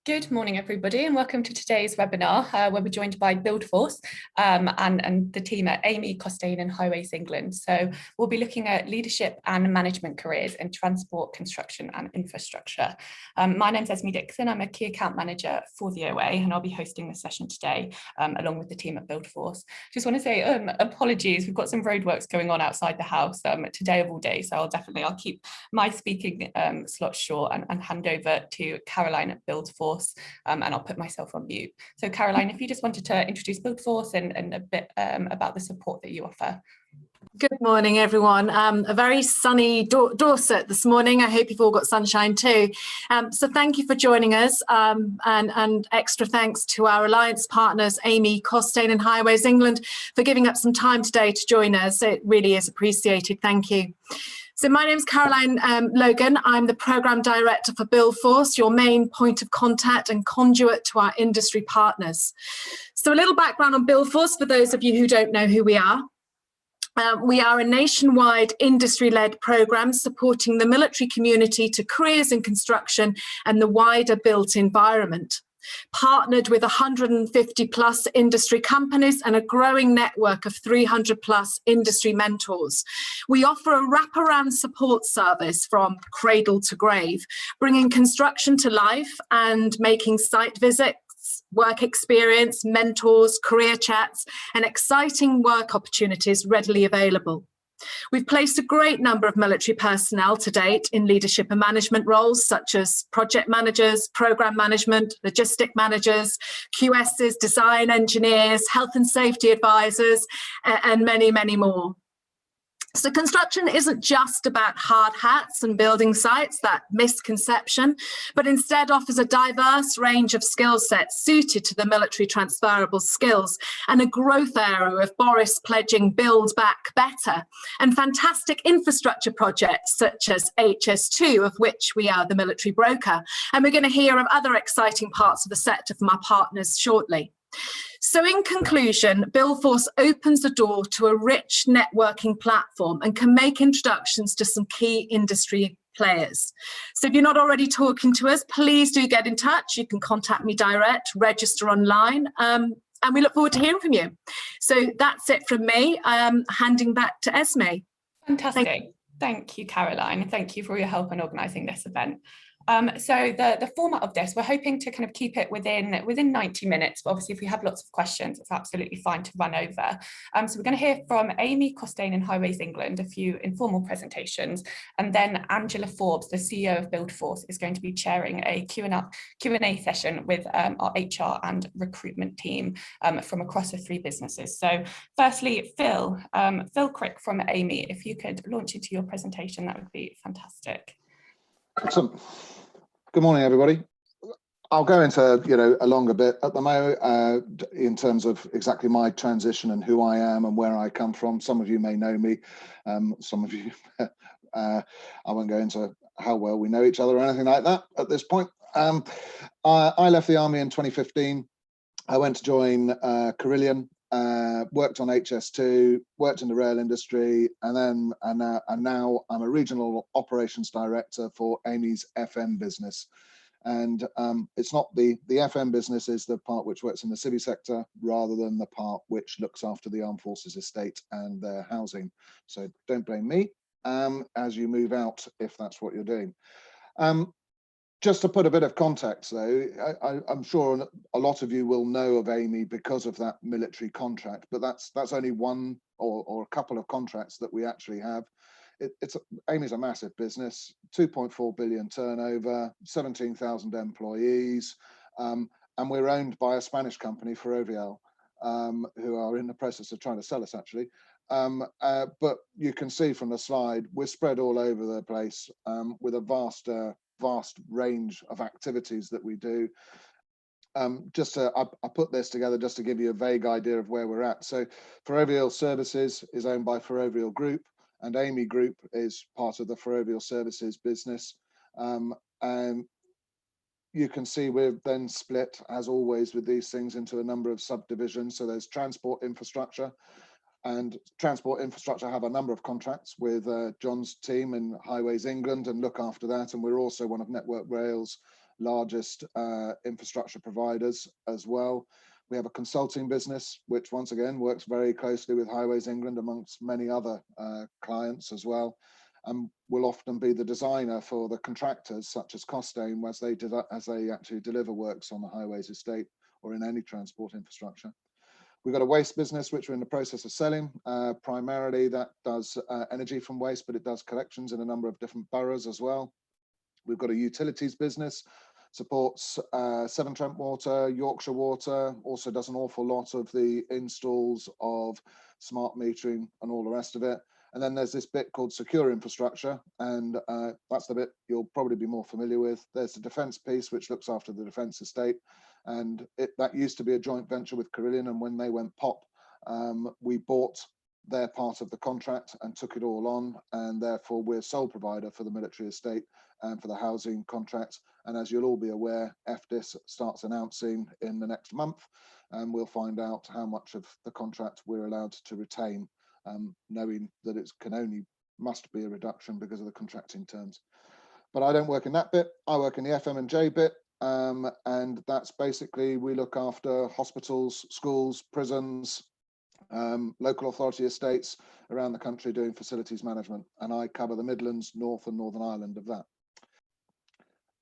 Good morning, everybody, and welcome to today's webinar, where we're joined by Buildforce and the team at Amey, Costain and Highways England. So we'll be looking at leadership and management careers in transport, construction and infrastructure. My name's Amey Dixon. I'm a key account manager for the OA, and I'll be hosting this session today along with the team at Buildforce. Just want to say apologies, we've got some roadworks going on outside the house today of all day, so I'll keep my speaking slot short and hand over to Caroline at Buildforce. And I'll put myself on mute. So Caroline, if you just wanted to introduce Buildforce and a bit about the support that you offer. Good morning, everyone. A very sunny Dorset this morning. I hope you've all got sunshine too. So thank you for joining us, and extra thanks to our alliance partners, Amey, Costain and Highways England, for giving up some time today to join us. It really is appreciated. Thank you. So my name's Caroline Logan. I'm the Programme Director for Buildforce, your main point of contact and conduit to our industry partners. So a little background on Buildforce for those of you who don't know who we are. We are a nationwide industry-led programme supporting the military community to careers in construction and the wider built environment. Partnered with 150 plus industry companies and a growing network of 300 plus industry mentors. We offer a wraparound support service from cradle to grave, bringing construction to life and making site visits, work experience, mentors, career chats, and exciting work opportunities readily available. We've placed a great number of military personnel to date in leadership and management roles such as project managers, programme management, logistic managers, QSs, design engineers, health and safety advisors, and many, many more. So construction isn't just about hard hats and building sites, that misconception, but instead offers a diverse range of skill sets suited to the military transferable skills and a growth area of Boris pledging build back better and fantastic infrastructure projects such as HS2, of which we are the military broker. And we're going to hear of other exciting parts of the sector from our partners shortly. So in conclusion, Buildforce opens the door to a rich networking platform and can make introductions to some key industry players. So if you're not already talking to us, please do get in touch. You can contact me direct, register online, and we look forward to hearing from you. So that's it from me. Handing back to Esme. Fantastic. Thank you, Caroline. Thank you for your help in organising this event. So the format of this, we're hoping to kind of keep it within 90 minutes, but obviously if we have lots of questions, it's absolutely fine to run over. So we're going to hear from Amey, Costain and Highways England, a few informal presentations, and then Angela Forbes, the CEO of Buildforce, is going to be chairing a Q&A session with our HR and recruitment team from across the three businesses. So firstly, Phil Crick from Amey, if you could launch into your presentation, that would be fantastic. Excellent. Good morning, everybody. I'll go into a longer bit at the moment in terms of exactly my transition and who I am and where I come from. Some of you may know me, some of you I won't go into how well we know each other or anything like that at this point. I left the army in 2015. I went to join Carillion, worked on HS2, worked in the rail industry, and now I'm a regional operations director for Amey's FM business. And it's not the FM business is the part which works in the civvy sector rather than the part which looks after the armed forces estate and their housing. So don't blame me as you move out if that's what you're doing. Just to put a bit of context, though, I'm sure a lot of you will know of Amey because of that military contract, but that's only one or a couple of contracts that we actually have. Amey's a massive business, 2.4 billion turnover, 17,000 employees, and we're owned by a Spanish company, Ferrovial, who are in the process of trying to sell us, actually. But you can see from the slide, we're spread all over the place with a vast range of activities that we do. I put this together just to give you a vague idea of where we're at. So Ferrovial Services is owned by Ferrovial Group, and Amey Group is part of the Ferrovial Services business. And you can see we're then split, as always with these things, into a number of subdivisions. So there's transport infrastructure, and transport infrastructure have a number of contracts with John's team in Highways England and look after that. And we're also one of Network Rail's largest infrastructure providers as well. We have a consulting business, which once again works very closely with Highways England amongst many other clients as well, and will often be the designer for the contractors such as Costain as they actually deliver works on the highways estate or in any transport infrastructure. We've got a waste business, which we're in the process of selling. Primarily that does energy from waste, but it does collections in a number of different boroughs as well. We've got a utilities business, supports Severn Trent Water, Yorkshire Water, also does an awful lot of the installs of smart metering and all the rest of it. And then there's this bit called secure infrastructure, and that's the bit you'll probably be more familiar with. There's the defence piece, which looks after the defence estate, and that used to be a joint venture with Carillion, and when they went pop, we bought their part of the contract and took it all on, and therefore we're sole provider for the military estate and for the housing contracts. And as you'll all be aware, FDIS starts announcing in the next month, and we'll find out how much of the contract we're allowed to retain, knowing that it must be a reduction because of the contracting terms. But I don't work in that bit. I work in the FM&J bit, and that's basically, we look after hospitals, schools, prisons, local authority estates around the country doing facilities management, and I cover the Midlands, North and Northern Ireland of that.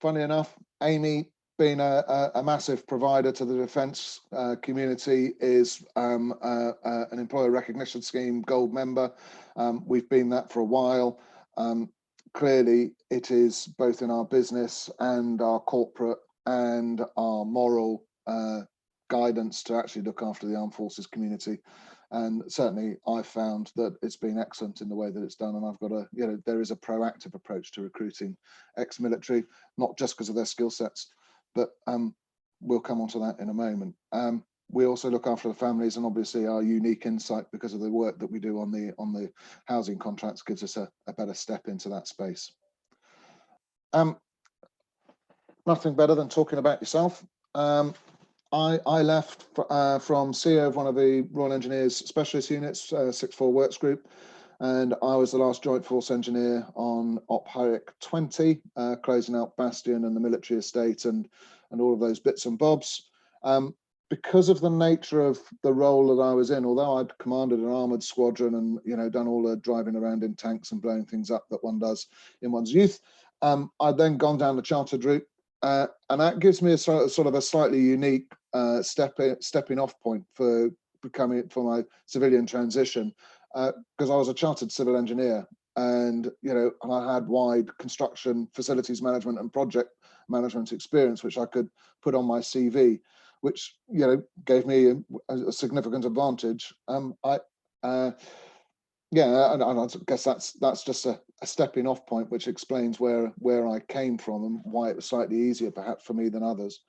Funnily enough, Amey, being a massive provider to the defence community, is an employer recognition scheme gold member. We've been that for a while. Clearly, it is both in our business and our corporate and our moral guidance to actually look after the armed forces community. And certainly I've found that it's been excellent in the way that it's done. And I've got there is a proactive approach to recruiting ex-military, not just because of their skill sets, but we'll come on to that in a moment. We also look after the families, and obviously our unique insight because of the work that we do on the housing contracts gives us a better step into that space. Nothing better than talking about yourself. I left from CEO of one of the Royal Engineers Specialist Units, 6-4 Works Group, and I was the last Joint Force Engineer on Op Hyric 20, closing out Bastion and the military estate and all of those bits and bobs. Because of the nature of the role that I was in, although I'd commanded an armoured squadron and done all the driving around in tanks and blowing things up that one does in one's youth, I'd then gone down the chartered route. And that gives me a sort of a slightly unique stepping off point for my civilian transition, because I was a chartered civil engineer, and I had wide construction, facilities management, and project management experience, which I could put on my CV, which gave me a significant advantage. Yeah, and I guess that's just a stepping off point, which explains where I came from and why it was slightly easier perhaps for me than others.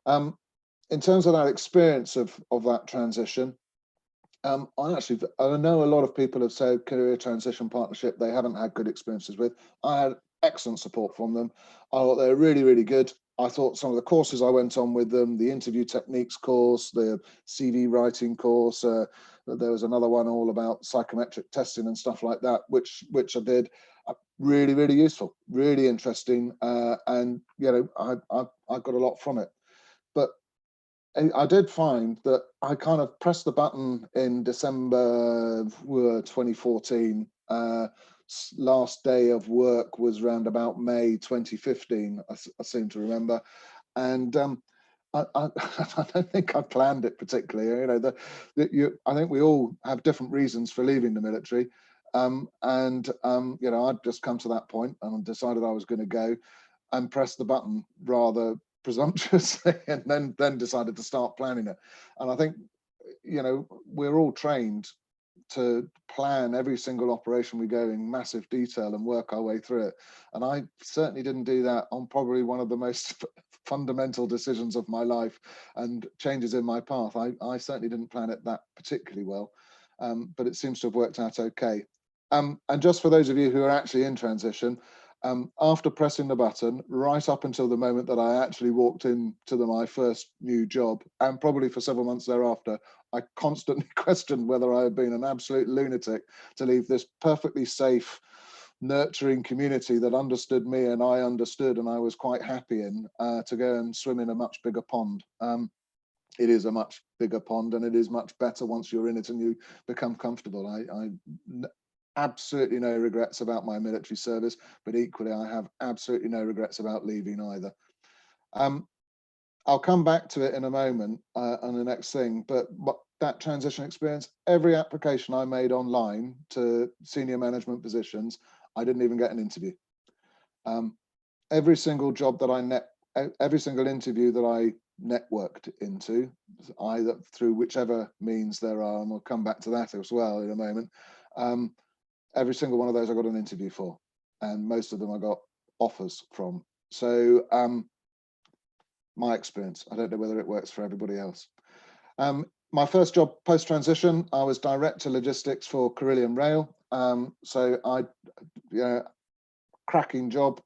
In terms of that experience of that transition, I know a lot of people have said career transition partnership they haven't had good experiences with. I had excellent support from them. I thought they were really, really good. I thought some of the courses I went on with them, the interview techniques course, the CV writing course, there was another one all about psychometric testing and stuff like that, which I did. Really, really useful, really interesting, and I got a lot from it. But I did find that I kind of pressed the button in December 2014. Last day of work was around about May 2015, I seem to remember, and I don't think I planned it particularly. I think we all have different reasons for leaving the military, I'd just come to that point and decided I was going to go, and press the button rather presumptuously, and then decided to start planning it. And I think we're all trained to plan every single operation we go in massive detail and work our way through it. And I certainly didn't do that on probably one of the most fundamental decisions of my life and changes in my path. I certainly didn't plan it that particularly well, but it seems to have worked out okay. And just for those of you who are actually in transition, after pressing the button, right up until the moment that I actually walked into my first new job, and probably for several months thereafter, I constantly questioned whether I had been an absolute lunatic to leave this perfectly safe, nurturing community that understood me and I understood, and I was quite happy in, to go and swim in a much bigger pond. It is a much bigger pond, and it is much better once you're in it and you become comfortable. I absolutely no regrets about my military service, but equally I have absolutely no regrets about leaving either. I'll come back to it in a moment on the next thing, but that transition experience, every application I made online to senior management positions, I didn't even get an interview. Every single job that every single interview that I networked into, either through whichever means there are, and we'll come back to that as well in a moment, every single one of those I got an interview for, and most of them I got offers from. So my experience, I don't know whether it works for everybody else. My first job post-transition, I was director logistics for Carillion Rail. So cracking job,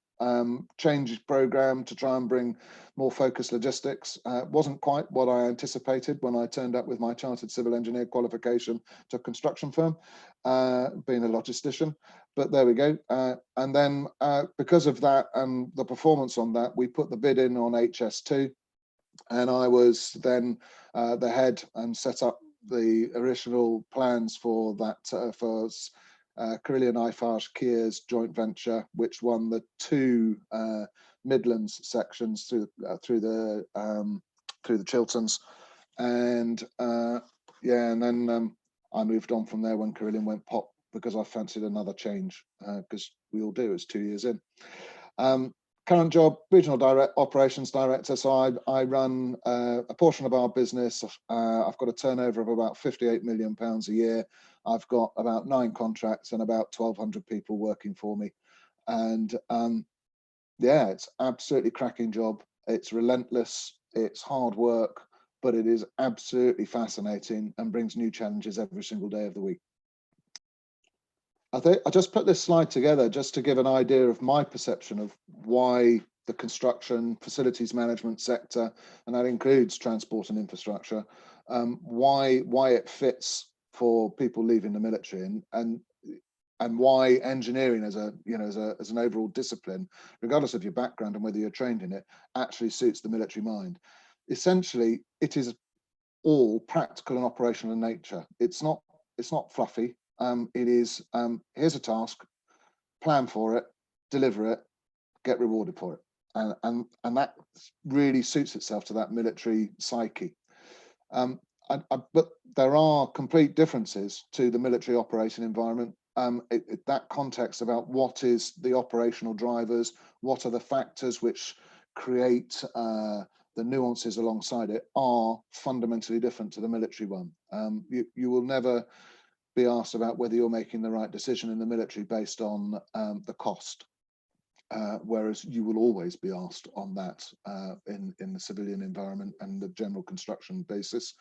change program to try and bring more focused logistics. Wasn't quite what I anticipated when I turned up with my chartered civil engineer qualification to a construction firm, being a logistician, but there we go. And then because of that and the performance on that, we put the bid in on HS2, and I was then the head and set up the original plans for that for Carillion Eiffage Kiers joint venture, which won the 2 Midlands sections through the Chilterns, and yeah, and then I moved on from there when Carillion went pop because I fancied another change, because we all do. It's 2 years in. Current job, regional operations director. So I run a portion of our business. I've got a turnover of about £58 million a year. I've got about 9 contracts and about 1,200 people working for me. And yeah, it's absolutely cracking job. It's relentless. It's hard work, but it is absolutely fascinating and brings new challenges every single day of the week. I just put this slide together just to give an idea of my perception of why the construction facilities management sector, and that includes transport and infrastructure, why it fits for people leaving the military, and why engineering as an overall discipline, regardless of your background and whether you're trained in it, actually suits the military mind. Essentially, it is all practical and operational in nature. It's not fluffy. It is here's a task, plan for it, deliver it, get rewarded for it, and that really suits itself to that military psyche. But there are complete differences to the military operating environment. That context about what is the operational drivers, what are the factors which create the nuances alongside it, are fundamentally different to the military one. You will never be asked about whether you're making the right decision in the military based on the cost, whereas you will always be asked on that in the civilian environment and the general construction basis,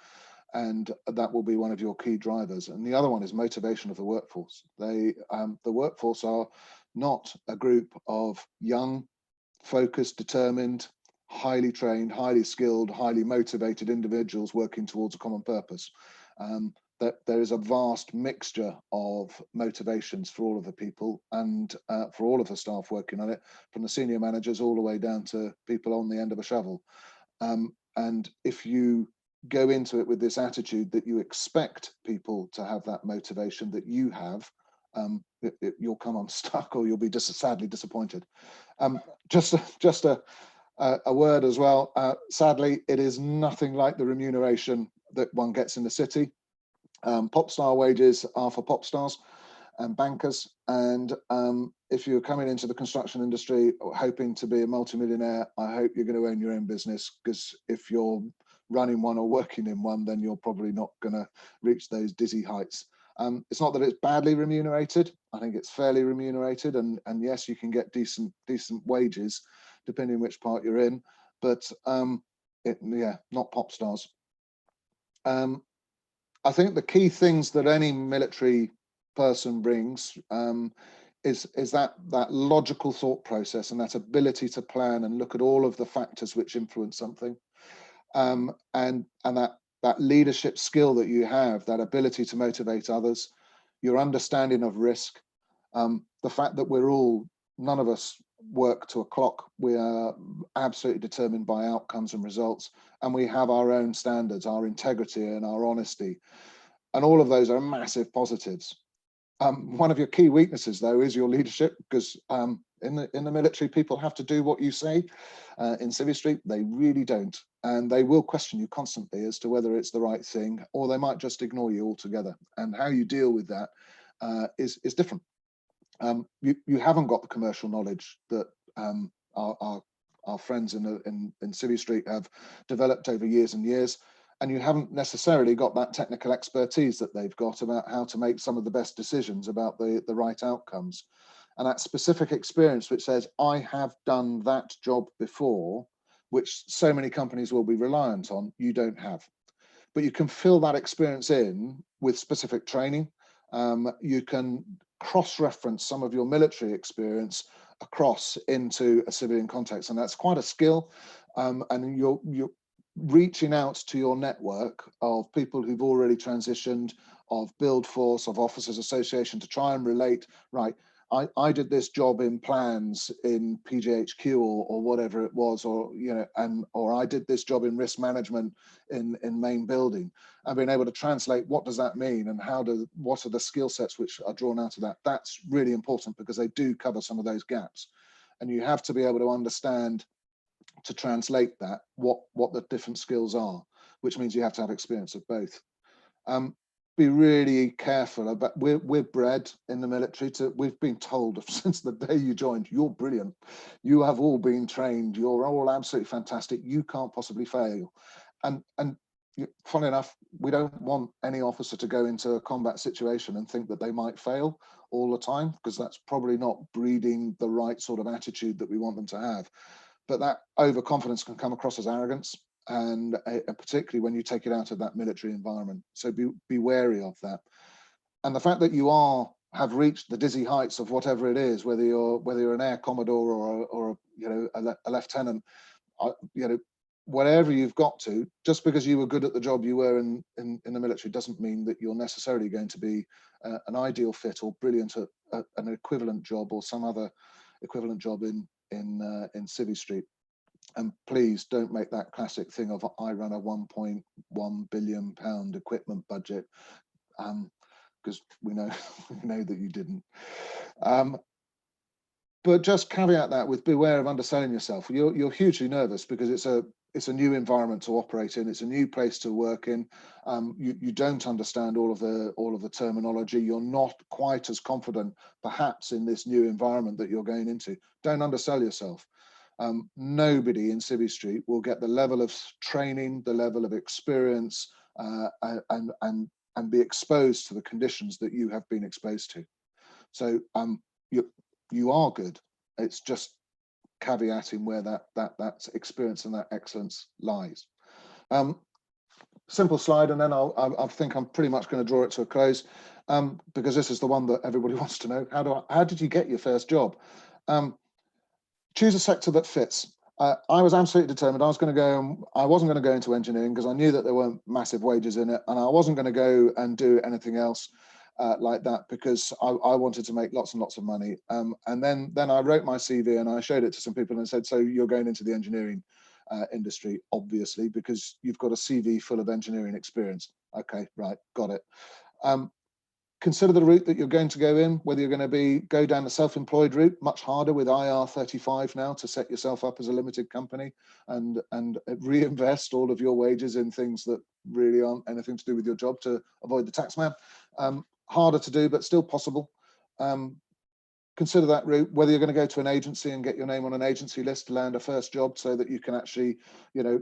and that will be one of your key drivers. And the other one is motivation of the workforce. The workforce are not a group of young, focused, determined, highly trained, highly skilled, highly motivated individuals working towards a common purpose. That there is a vast mixture of motivations for all of the people and for all of the staff working on it, from the senior managers all the way down to people on the end of a shovel. And if you go into it with this attitude that you expect people to have that motivation that you have, you'll come unstuck, or you'll be sadly disappointed. Just a word as well. Sadly, it is nothing like the remuneration that one gets in the city. Pop star wages are for pop stars and bankers, and if you're coming into the construction industry hoping to be a multimillionaire, I hope you're going to own your own business, because if you're running one or working in one, then you're probably not going to reach those dizzy heights. It's not that it's badly remunerated. I think it's fairly remunerated, and yes, you can get decent wages depending which part you're in, but yeah, not pop stars. I think the key things that any military person brings is that logical thought process and that ability to plan and look at all of the factors which influence something, and that leadership skill that you have, that ability to motivate others, your understanding of risk, The fact that none of us work to a clock. We are absolutely determined by outcomes and results, and we have our own standards, our integrity and our honesty, and all of those are massive positives. One of your key weaknesses, though, is your leadership, because in the military, people have to do what you say. In Civvy Street, they really don't, and they will question you constantly as to whether it's the right thing, or they might just ignore you altogether. And how you deal with that is different. You haven't got the commercial knowledge that our friends in Civvy Street have developed over years and years. And you haven't necessarily got that technical expertise that they've got about how to make some of the best decisions about the right outcomes. And that specific experience which says, I have done that job before, which so many companies will be reliant on, you don't have. But you can fill that experience in with specific training. You can cross-reference some of your military experience across into a civilian context. And that's quite a skill. And you're reaching out to your network of people who've already transitioned, of Buildforce, of Officers Association, to try and relate, right, I did this job in plans in PJHQ or whatever it was, or or I did this job in risk management in main building, and being able to translate what does that mean and what are the skill sets which are drawn out of that. That's really important, because they do cover some of those gaps, and you have to be able to understand, to translate that, what the different skills are, which means you have to have experience of both. Be really careful about, we're bred in the military we've been told since the day you joined, you're brilliant, you have all been trained, you're all absolutely fantastic, you can't possibly fail. And funnily enough, we don't want any officer to go into a combat situation and think that they might fail all the time, because that's probably not breeding the right sort of attitude that we want them to have. But that overconfidence can come across as arrogance, and particularly when you take it out of that military environment. So be wary of that. And the fact that you have reached the dizzy heights of whatever it is, whether you're an air commodore or a lieutenant, whatever you've got to, just because you were good at the job you were in the military doesn't mean that you're necessarily going to be an ideal fit or brilliant at an equivalent job or some other equivalent job in Civvy Street. And please don't make that classic thing of, I run a £1.1 billion equipment budget, because we know that you didn't. But just caveat that with beware of underselling yourself. You're hugely nervous because it's a new environment to operate in. It's a new place to work in. You don't understand all of the terminology. You're not quite as confident, perhaps, in this new environment that you're going into. Don't undersell yourself. Nobody in Civvy Street will get the level of training, the level of experience, and be exposed to the conditions that you have been exposed to. So you are good. It's just caveating where that experience and that excellence lies. Simple slide, and then I think I'm pretty much going to draw it to a close, because this is the one that everybody wants to know. How did you get your first job? Choose a sector that fits. I was absolutely determined. I wasn't going to go into engineering because I knew that there weren't massive wages in it, and I wasn't going to go and do anything else like that, because I wanted to make lots and lots of money. And then I wrote my CV and I showed it to some people and said, so you're going into the engineering industry, obviously, because you've got a CV full of engineering experience. Okay, right, got it. Consider the route that you're going to go in, whether you're going to go down the self-employed route, much harder with IR35 now to set yourself up as a limited company and reinvest all of your wages in things that really aren't anything to do with your job to avoid the tax man. Harder to do, but still possible. Consider that route, whether you're going to go to an agency and get your name on an agency list to land a first job so that you can actually,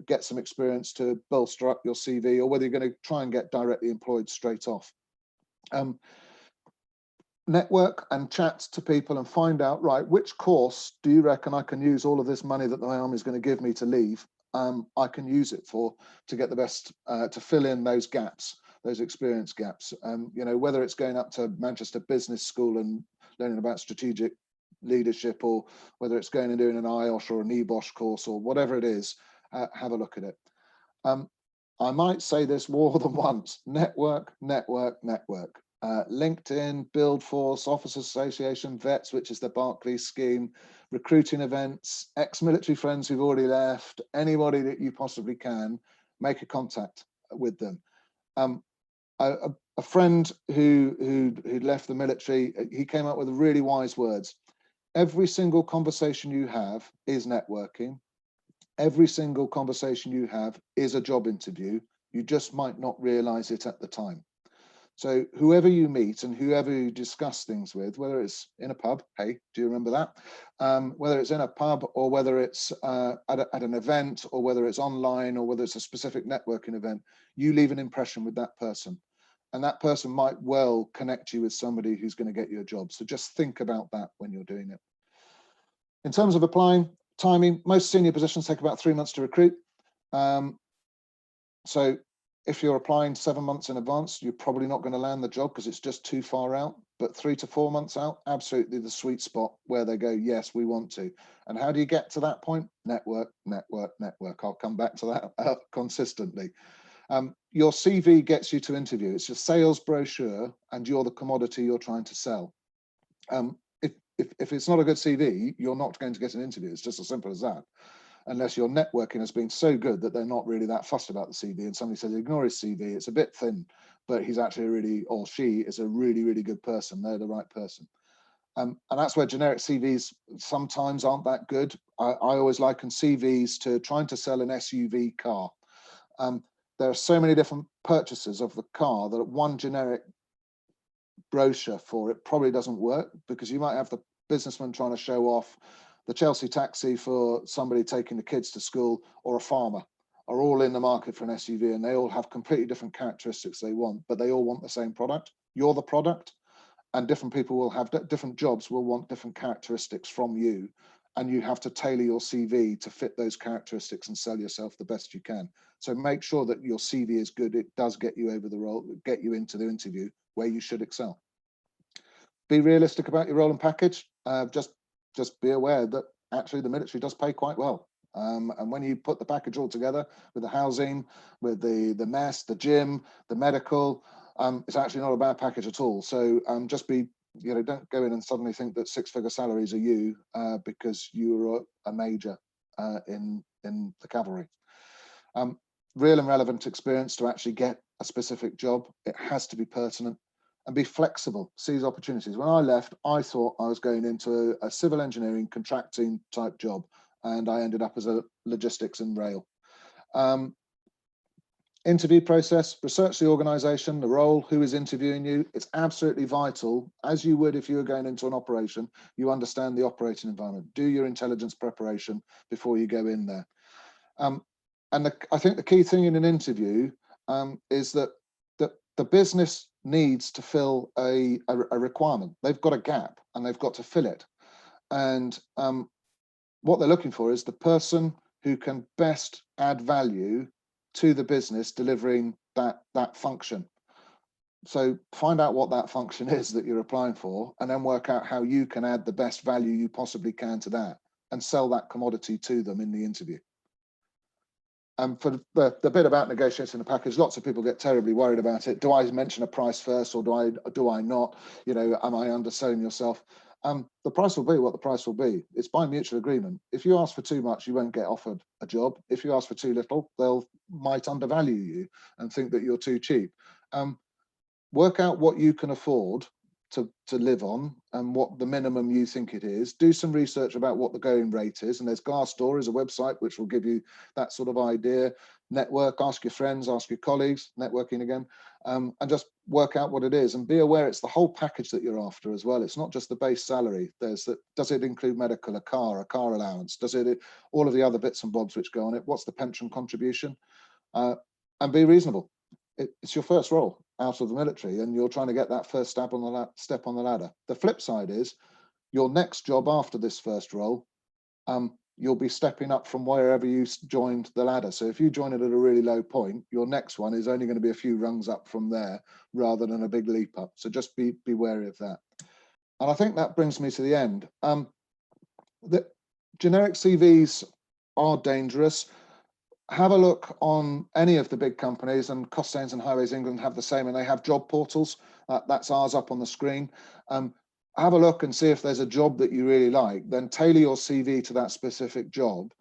get some experience to bolster up your CV, or whether you're going to try and get directly employed straight off. Network and chat to people and find out, right, which course do you reckon I can use all of this money that the army is going to give me to leave? I can use it to get the best, to fill in those gaps, those experience gaps. Whether it's going up to Manchester Business School and learning about strategic leadership, or whether it's going and doing an IOSH or an EBOSH course or whatever it is, have a look at it. I might say this more than once: network, network, network. LinkedIn, Buildforce, Officers Association, Vets, which is the Barclays scheme, recruiting events, ex-military friends who've already left, anybody that you possibly can, make a contact with them. A friend who'd left the military, he came up with really wise words. Every single conversation you have is networking. Every single conversation you have is a job interview. You just might not realize it at the time. So whoever you meet and whoever you discuss things with, whether it's in a pub, hey, do you remember that? Whether it's in a pub or whether it's at an event or whether it's online or whether it's a specific networking event, you leave an impression with that person. And that person might well connect you with somebody who's going to get you a job. So just think about that when you're doing it. In terms of applying, timing, most senior positions take about 3 months to recruit. So if you're applying 7 months in advance, you're probably not going to land the job because it's just too far out. But 3 to 4 months out, absolutely the sweet spot where they go, yes, we want to. And how do you get to that point? Network, network, network. I'll come back to that consistently. Your CV gets you to interview. It's your sales brochure and you're the commodity you're trying to sell. If it's not a good CV, you're not going to get an interview. It's just as simple as that. Unless your networking has been so good that they're not really that fussed about the CV and somebody says, ignore his CV, it's a bit thin, but he's actually really, or she is a really, really good person. They're the right person. And that's where generic CVs sometimes aren't that good. I always liken CVs to trying to sell an SUV car. There are so many different purchases of the car that one generic brochure for it probably doesn't work, because you might have the businessman trying to show off the Chelsea taxi for somebody taking the kids to school, or a farmer, are all in the market for an SUV, and they all have completely different characteristics they want, but they all want the same product. You're the product, and different people will have different jobs, will want different characteristics from you, and you have to tailor your CV to fit those characteristics and sell yourself the best you can. So make sure that your CV is good. It does get you over the role, get you into the interview where you should excel. Be realistic about your role and package. Just be aware that actually the military does pay quite well. And when you put the package all together with the housing, with the mess, the gym, the medical, it's actually not a bad package at all. So just be, don't go in and suddenly think that 6-figure salaries are you because you're a major in the cavalry. Real and relevant experience to actually get a specific job. It has to be pertinent. And be flexible, seize opportunities. When I left, I thought I was going into a civil engineering contracting type job, and I ended up as a logistics and rail. Interview process, research the organisation, the role, who is interviewing you. It's absolutely vital, as you would if you were going into an operation, you understand the operating environment. Do your intelligence preparation before you go in there. I think the key thing in an interview is that the business needs to fill a requirement. They've got a gap and they've got to fill it. And what they're looking for is the person who can best add value to the business delivering that function. So find out what that function is that you're applying for, and then work out how you can add the best value you possibly can to that and sell that commodity to them in the interview. For the bit about negotiating the package, lots of people get terribly worried about it. Do I mention a price first, or do I not? Am I underselling yourself? The price will be what the price will be. It's by mutual agreement. If you ask for too much, you won't get offered a job. If you ask for too little, might undervalue you and think that you're too cheap. Work out what you can afford to live on and what the minimum you think it is. Do some research about what the going rate is, and there's Glassdoor is a website which will give you that sort of idea. Network, ask your friends, ask your colleagues, networking again, and just work out what it is, and be aware it's the whole package that you're after as well. It's not just the base salary. There's that. Does it include medical, a car allowance? Does it all of the other bits and bobs which go on it? What's the pension contribution? And be reasonable. It's your first role out of the military, and you're trying to get that first step on the ladder. The flip side is your next job after this first role, you'll be stepping up from wherever you joined the ladder. So if you join it at a really low point, your next one is only going to be a few rungs up from there rather than a big leap up. So just be wary of that. And I think that brings me to the end. The generic CVs are dangerous. have a look on any of the big companies, and Costain and Highways England have the same, and they have job portals. That's ours up on the screen. Have a look and see if there's a job that you really like, then tailor your CV to that specific job,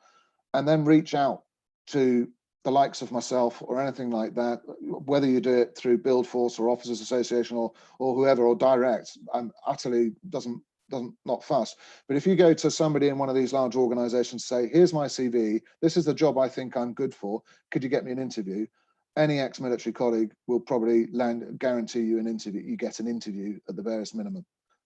and then reach out to the likes of myself or anything like that, whether you do it through Buildforce or Officers Association or whoever, or direct. I'm utterly not fussed. But if you go to somebody in one of these large organizations, say, here's my CV, this is the job I think I'm good for, could you get me an interview? Any ex-military colleague will probably guarantee you an interview. You get an interview at the barest minimum.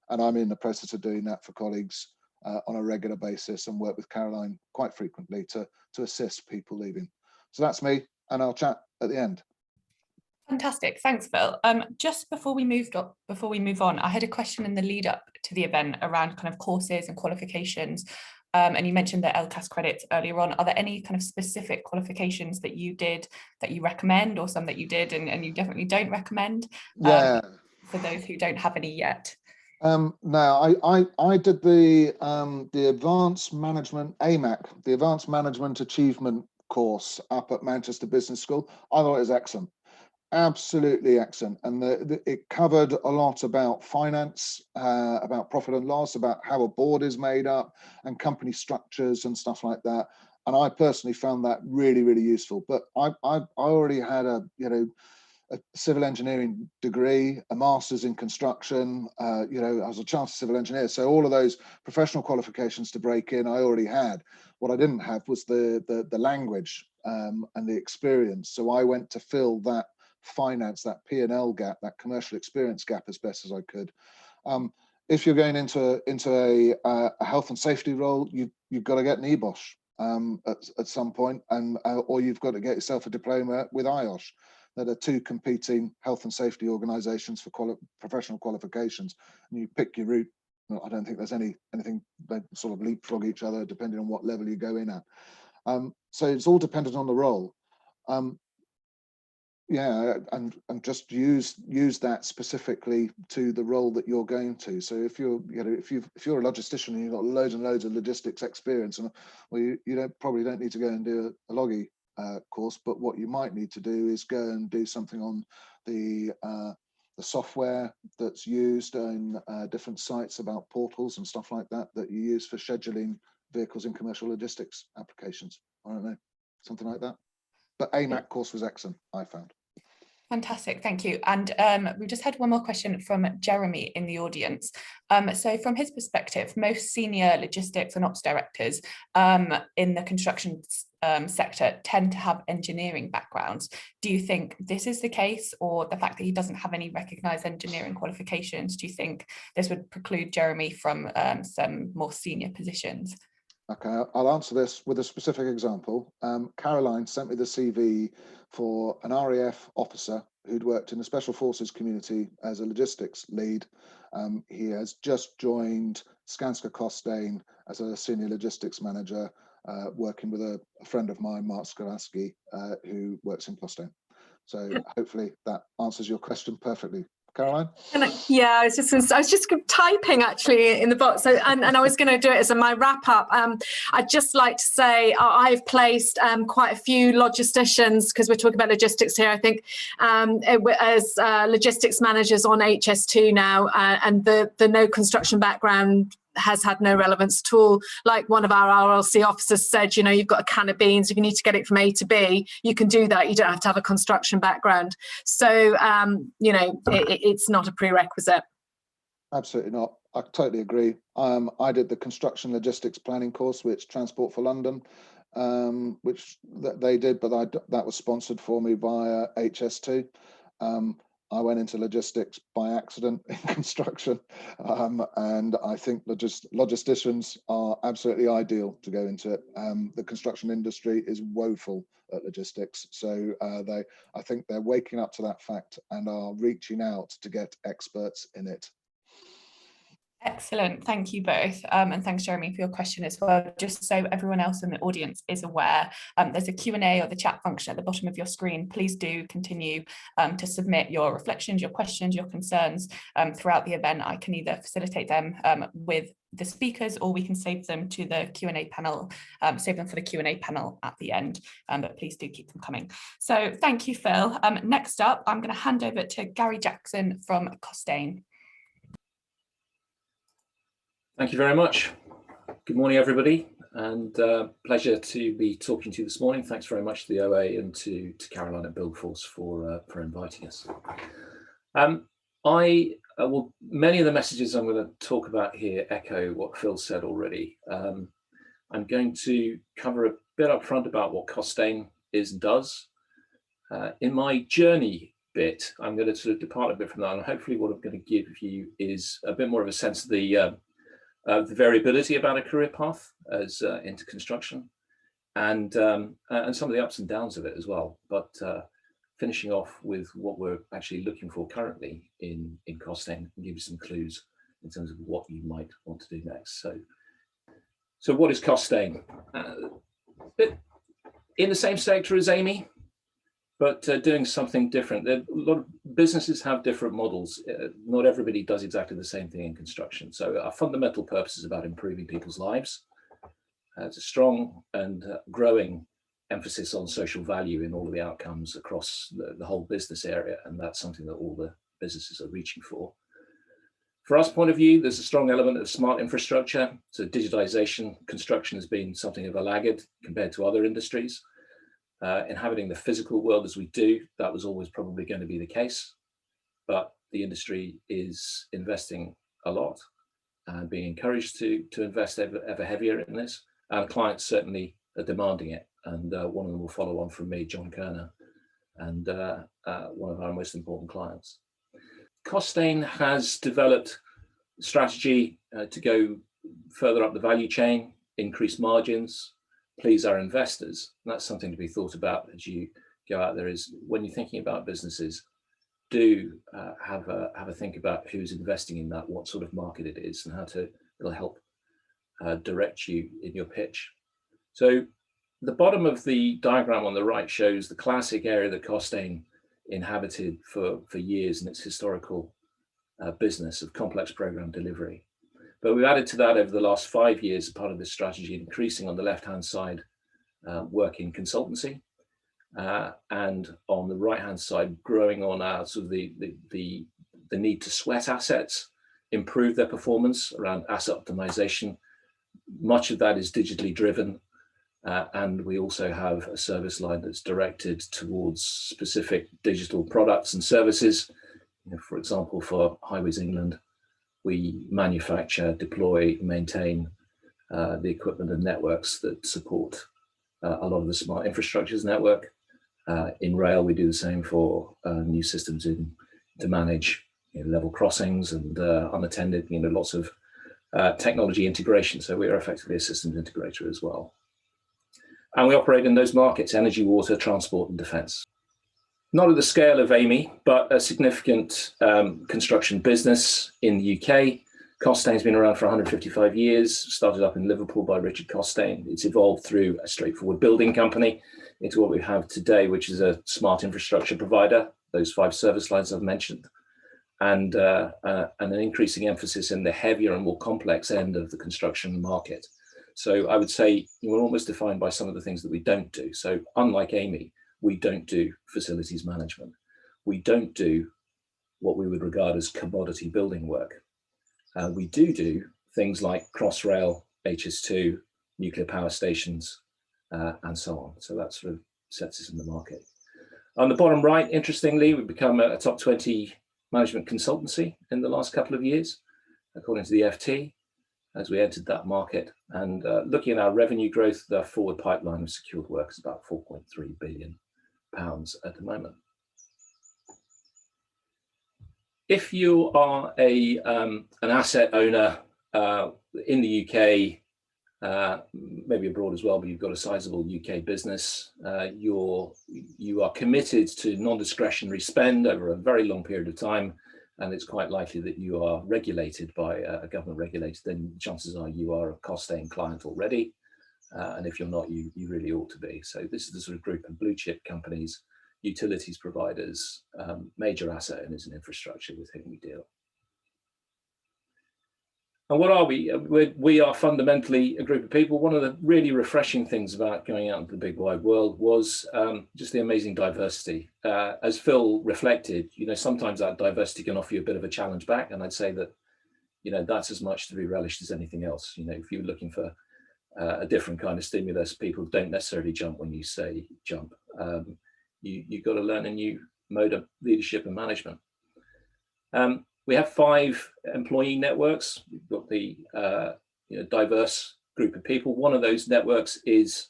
And I'm in the process of doing that for colleagues on a regular basis, and work with Caroline quite frequently to assist people leaving. So that's me, and I'll chat at the end. Fantastic, thanks, Phil. Just before we move on, I had a question in the lead up to the event around kind of courses and qualifications. And you mentioned the LCAS credits earlier on. Are there any kind of specific qualifications that you did that you recommend, or some that you did and you definitely don't recommend? Yeah. For those who don't have any yet. No, I did the advanced management AMAC, the advanced management achievement course up at Manchester Business School. I thought it was excellent, absolutely excellent, and it covered a lot about finance, about profit and loss, about how a board is made up, and company structures and stuff like that. And I personally found that really, really useful. But I already had a civil engineering degree, a master's in construction, I was a chartered civil engineer. So all of those professional qualifications to break in, I already had. What I didn't have was the language and the experience. So I went to fill that finance, that P&L gap, that commercial experience gap as best as I could. If you're going into a health and safety role, you've got to get an EBOS at some point, and or you've got to get yourself a diploma with IOSH. That are two competing health and safety organisations for professional qualifications, and you pick your route. I don't think there's anything, they sort of leapfrog each other depending on what level you go in at. So it's all dependent on the role. Yeah, and just use that specifically to the role that you're going to. So if you're if you're a logistician and you've got loads and loads of logistics experience, and well, you probably don't need to go and do a loggy course, but what you might need to do is go and do something on the software that's used in different sites, about portals and stuff like that you use for scheduling vehicles in commercial logistics applications. I don't know, something like that. But AMAC course was excellent, I found. Fantastic, thank you. And we just had one more question from Jeremy in the audience. So from his perspective, most senior logistics and ops directors in the construction sector tend to have engineering backgrounds. Do you think this is the case, or the fact that he doesn't have any recognised engineering qualifications, do you think this would preclude Jeremy from some more senior positions? Okay, I'll answer this with a specific example. Caroline sent me the CV for an RAF officer who'd worked in the Special Forces community as a logistics lead. He has just joined Skanska Costain as a senior logistics manager, working with a friend of mine, Mark Skolaski, who works in Costain. So hopefully that answers your question perfectly. Caroline? Yeah, I was just typing actually in the box. So, and I was going to do it as my wrap up. I'd just like to say I've placed quite a few logisticians, because we're talking about logistics here, I think, as logistics managers on HS2 now, and the no construction background has had no relevance at all. Like one of our RLC officers said, you've got a can of beans, if you need to get it from A to B, you can do that. You don't have to have a construction background. So, it's not a prerequisite. Absolutely not. I totally agree. I did the construction logistics planning course, which Transport for London, which they did, but that was sponsored for me by HS2. I went into logistics by accident in construction, and I think logisticians are absolutely ideal to go into it. The construction industry is woeful at logistics, so I think they're waking up to that fact and are reaching out to get experts in it. Excellent, thank you both. And thanks, Jeremy, for your question as well. Just so everyone else in the audience is aware, there's a Q&A or the chat function at the bottom of your screen. Please do continue to submit your reflections, your questions, your concerns throughout the event. I can either facilitate them with the speakers, or we can save them to the Q&A panel, save them for the Q&A panel at the end, but please do keep them coming. So thank you, Phil. Next up, I'm going to hand over to Gary Jackson from Costain. Thank you very much. Good morning, everybody, and pleasure to be talking to you this morning. Thanks very much to the OA and to Caroline at Buildforce for inviting us. Many of the messages I'm going to talk about here echo what Phil said already. I'm going to cover a bit up front about what Costain is and does. In my journey bit, I'm going to sort of depart a bit from that, and hopefully what I'm going to give you is a bit more of a sense of the variability about a career path as into construction, and some of the ups and downs of it as well. But finishing off with what we're actually looking for currently in Costain, and give you some clues in terms of what you might want to do next. So what is Costain? In the same sector as Amey, but doing something different. A lot of businesses have different models. Not everybody does exactly the same thing in construction. So our fundamental purpose is about improving people's lives. It's a strong and growing emphasis on social value in all of the outcomes across the whole business area, and that's something that all the businesses are reaching for. For us point of view, there's a strong element of smart infrastructure. So digitization, construction has been something of a laggard compared to other industries. Inhabiting the physical world as we do, that was always probably going to be the case, but the industry is investing a lot and being encouraged to invest ever heavier in this, and clients certainly are demanding it, and one of them will follow on from me, John Kerner, and one of our most important clients. Costain has developed a strategy to go further up the value chain, increase margins, please our investors. And that's something to be thought about as you go out there, is when you're thinking about businesses, do have a think about who's investing in that, what sort of market it is, and how it'll help direct you in your pitch. So the bottom of the diagram on the right shows the classic area that Costain inhabited for years in its historical business of complex program delivery. But we've added to that over the last 5 years, part of this strategy, increasing on the left-hand side work in consultancy, and on the right-hand side, growing on our sort of the need to sweat assets, improve their performance around asset optimization. Much of that is digitally driven, and we also have a service line that's directed towards specific digital products and services. For example, for Highways England, we manufacture, deploy, maintain the equipment and networks that support a lot of the smart infrastructures network. In rail, we do the same for new systems to manage level crossings and unattended, lots of technology integration. So we are effectively a systems integrator as well. And we operate in those markets: energy, water, transport, and defence. Not at the scale of Amey, but a significant construction business in the UK. Costain's been around for 155 years, started up in Liverpool by Richard Costain. It's evolved through a straightforward building company into what we have today, which is a smart infrastructure provider, those 5 service lines I've mentioned, and an increasing emphasis in the heavier and more complex end of the construction market. So I would say we're almost defined by some of the things that we don't do. So unlike Amey, we don't do facilities management. We don't do what we would regard as commodity building work. We do things like Crossrail, HS2, nuclear power stations, and so on. So that sort of sets us in the market. On the bottom right, interestingly, we've become a top 20 management consultancy in the last couple of years, according to the FT, as we entered that market. And looking at our revenue growth, the forward pipeline of secured work is about £4.3 billion at the moment. If you are an asset owner in the UK, maybe abroad as well, but you've got a sizable UK business, you are committed to non-discretionary spend over a very long period of time and it's quite likely that you are regulated by a government regulator, then chances are you are a Costain client already. And if you're not, you really ought to be. So this is the sort of group of blue chip companies, utilities providers, major asset owners and infrastructure with whom we deal. And what are we? We are fundamentally a group of people. One of the really refreshing things about going out into the big wide world was just the amazing diversity. As Phil reflected, sometimes that diversity can offer you a bit of a challenge back. And I'd say that, that's as much to be relished as anything else. If you're looking for a different kind of stimulus, people don't necessarily jump when you say jump. You've got to learn a new mode of leadership and management. We have 5 employee networks. We've got the diverse group of people. One of those networks is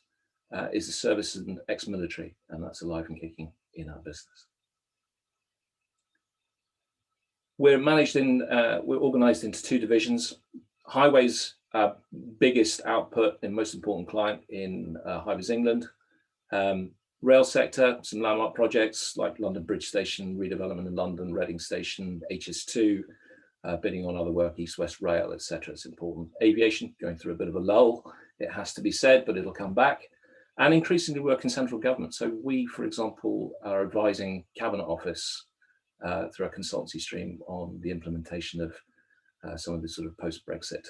the service and ex-military, and that's alive and kicking in our business. We're organised into 2 divisions. Highways, biggest output and most important client in Highways England. Rail sector, some landmark projects like London Bridge Station, redevelopment in London, Reading Station, HS2, bidding on other work, East-West Rail, etc. It's important. Aviation, going through a bit of a lull, it has to be said, but it'll come back. And increasingly work in central government. So we, for example, are advising Cabinet Office through a consultancy stream on the implementation of some of the sort of post-Brexit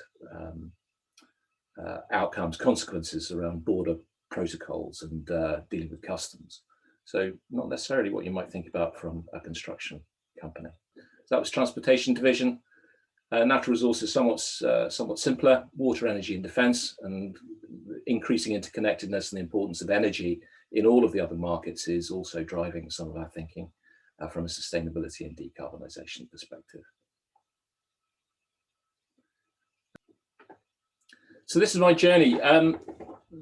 outcomes, consequences around border protocols and dealing with customs. So not necessarily what you might think about from a construction company. So that was transportation division. Natural resources, somewhat simpler, water, energy and defence, and increasing interconnectedness and the importance of energy in all of the other markets is also driving some of our thinking from a sustainability and decarbonisation perspective. So this is my journey.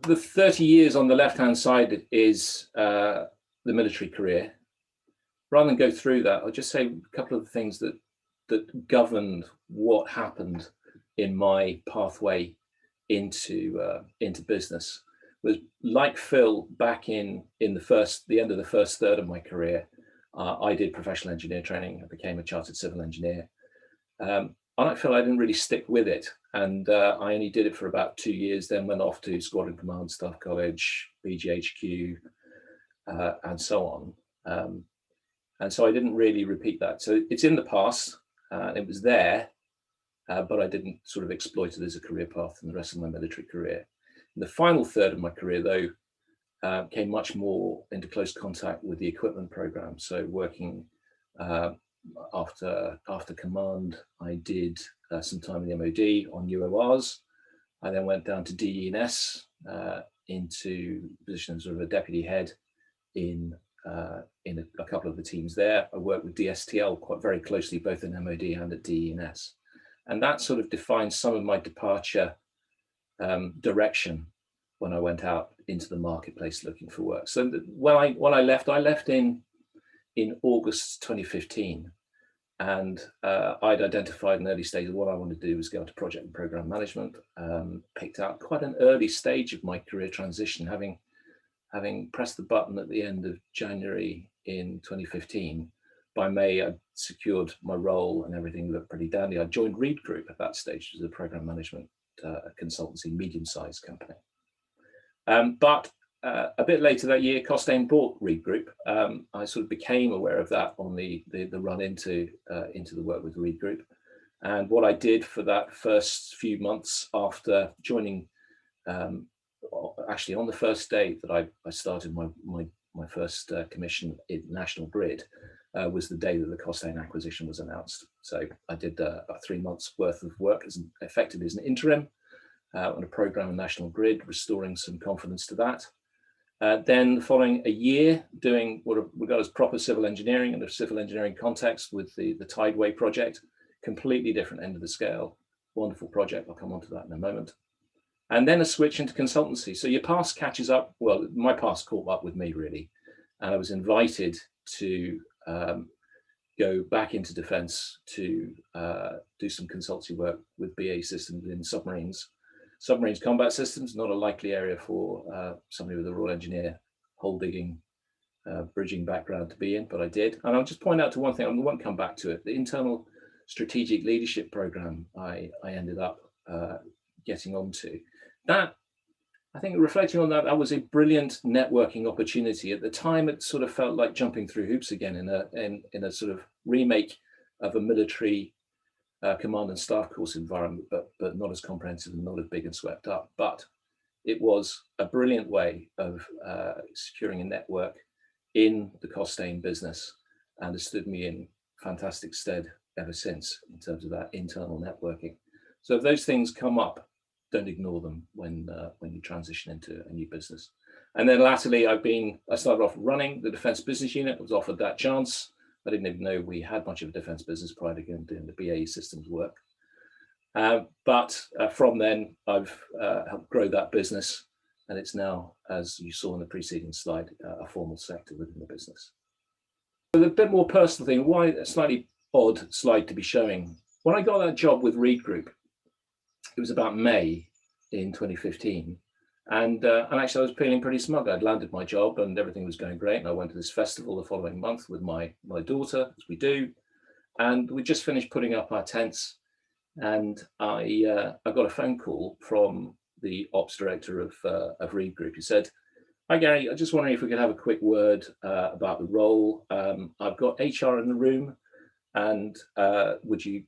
The 30 years on the left-hand side is the military career. Rather than go through that, I'll just say a couple of things that governed what happened in my pathway into business. Was like Phil, back in the end of the first third of my career, I did professional engineer training. I became a chartered civil engineer. Unlike Phil, I didn't really stick with it, and I only did it for about 2 years, then went off to Squadron Command, Staff College, BGHQ, and so on. And so I didn't really repeat that. So it's in the past, it was there, but I didn't sort of exploit it as a career path in the rest of my military career. In the final third of my career, though, came much more into close contact with the equipment program. So working after command, I did some time in the MOD on UORs. I then went down to DE&S into positions of a deputy head in a couple of the teams there. I worked with DSTL quite very closely, both in MOD and at DE&S. And that sort of defines some of my departure direction when I went out into the marketplace looking for work. So when I left in August 2015, and I'd identified an early stage of what I wanted to do was go into project and program management. Picked out quite an early stage of my career transition, having pressed the button at the end of January in 2015. By May, I'd secured my role and everything looked pretty dandy. I joined Reed Group at that stage, which was a program management consultancy, medium-sized company. But a bit later that year, Costain bought Reed Group. I sort of became aware of that on the run into the work with Reed Group. And what I did for that first few months after joining, actually on the first day that I started my first commission in National Grid, was the day that the Costain acquisition was announced. So I did about 3 months worth of work effectively as an interim on a program in National Grid, restoring some confidence to that. Then following a year doing what we got as proper civil engineering and a civil engineering context with the Tideway project, completely different end of the scale, wonderful project. I'll come on to that in a moment. And then a switch into consultancy. So your past catches up. Well, my past caught up with me really. And I was invited to go back into defense to do some consultancy work with BAE Systems in submarines. Submarines combat systems, not a likely area for somebody with a Royal Engineer hole digging bridging background to be in, but I did. And I'll just point out to one thing, I won't come back to it. The internal strategic leadership program I ended up getting onto. That, I think, reflecting on that, that was a brilliant networking opportunity. At the time, it sort of felt like jumping through hoops again in a sort of remake of a military command and staff course environment, but not as comprehensive and not as big and swept up. But it was a brilliant way of securing a network in the Costain business, and has stood me in fantastic stead ever since in terms of that internal networking. So if those things come up, don't ignore them when you transition into a new business. And then latterly, I started off running the defence business unit. I was offered that chance. I didn't even know we had much of a defence business prior to doing the BAE Systems work. But from then, I've helped grow that business, and it's now, as you saw in the preceding slide, a formal sector within the business. So a bit more personal thing, why a slightly odd slide to be showing. When I got that job with Reed Group, it was about May in 2015. And actually I was feeling pretty smug. I'd landed my job and everything was going great. And I went to this festival the following month with my daughter, as we do. And we just finished putting up our tents. And I got a phone call from the ops director of Reed Group. He said, "Hi Gary, I just wondering if we could have a quick word about the role. I've got HR in the room, and would you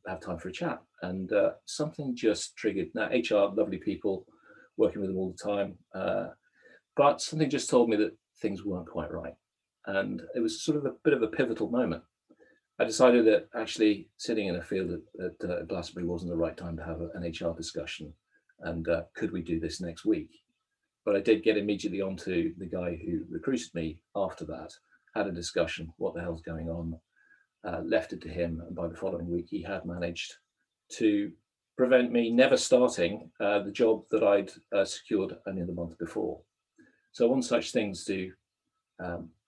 have time for a chat?" And something just triggered. Now HR, lovely people, working with them all the time, but something just told me that things weren't quite right, and it was sort of a bit of a pivotal moment. I decided that actually sitting in a field at Glastonbury wasn't the right time to have an HR discussion, and could we do this next week? But I did get immediately onto the guy who recruited me after that, had a discussion, what the hell's going on, left it to him, and by the following week he had managed to prevent me never starting the job that I'd secured only the month before. So one such things do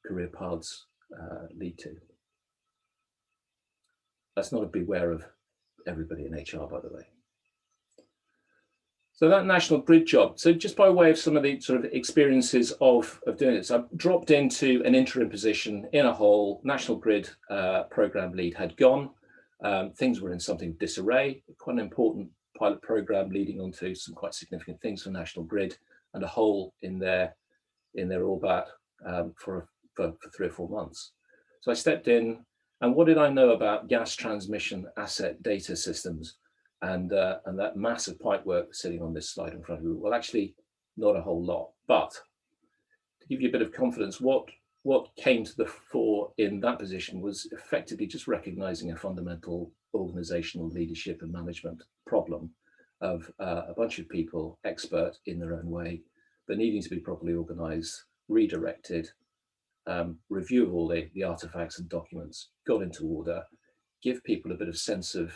career paths lead to. That's not a beware of everybody in HR, by the way. So that National Grid job, so just by way of some of the sort of experiences of doing it, so I dropped into an interim position in a hole. National Grid program lead had gone. Things were in something disarray, quite an important pilot program leading on to some quite significant things for National Grid, and a hole in their orbit for 3 or 4 months. So I stepped in, and what did I know about gas transmission asset data systems and that massive pipework sitting on this slide in front of you? Well, actually, not a whole lot. But to give you a bit of confidence, what came to the fore in that position was effectively just recognizing a fundamental organizational leadership and management problem of a bunch of people, expert in their own way, but needing to be properly organized, redirected, review of all the artifacts and documents, got into order, give people a bit of sense of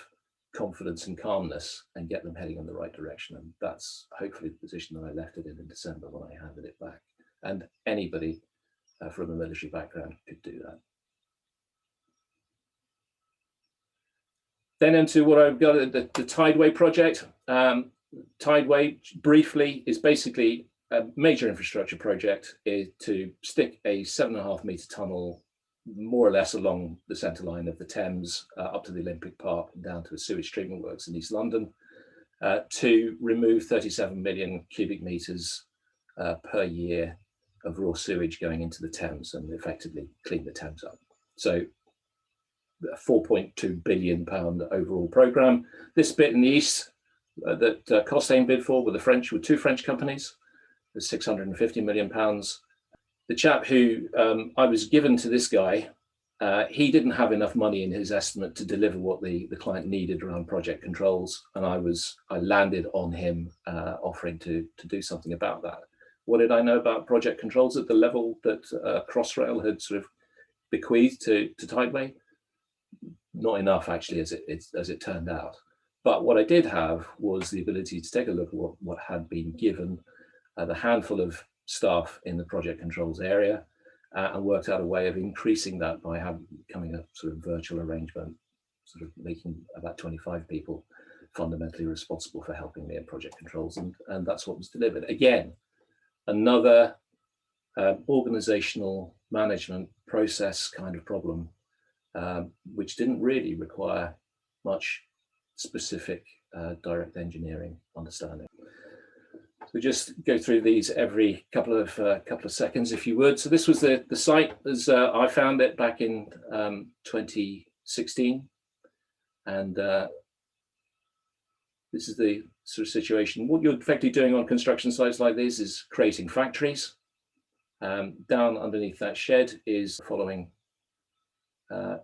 confidence and calmness, and get them heading in the right direction. And that's hopefully the position that I left it in December when I handed it back. And anybody from a military background could do that. Then into what I've got, the Tideway project. Tideway, briefly, is basically a major infrastructure project to stick a 7.5 metre tunnel more or less along the centre line of the Thames up to the Olympic Park and down to the sewage treatment works in East London to remove 37 million cubic metres per year of raw sewage going into the Thames and effectively clean the Thames up. So a £4.2 billion overall programme. This bit in the east that Costain bid for with two French companies, was £650 million. The chap who I was given to this guy, he didn't have enough money in his estimate to deliver what the client needed around project controls, and I landed on him offering to do something about that. What did I know about project controls at the level that Crossrail had sort of bequeathed to Tideway? Not enough, actually, as it turned out. But what I did have was the ability to take a look at what had been given, the handful of staff in the project controls area, and worked out a way of increasing that by becoming a sort of virtual arrangement, sort of making about 25 people fundamentally responsible for helping me in project controls, and that's what was delivered. Again, another organizational management process kind of problem, which didn't really require much specific direct engineering understanding. So just go through these every couple of seconds, if you would. So this was the site as I found it back in 2016, and this is the sort of situation. What you're effectively doing on construction sites like this is creating factories. Down underneath that shed is following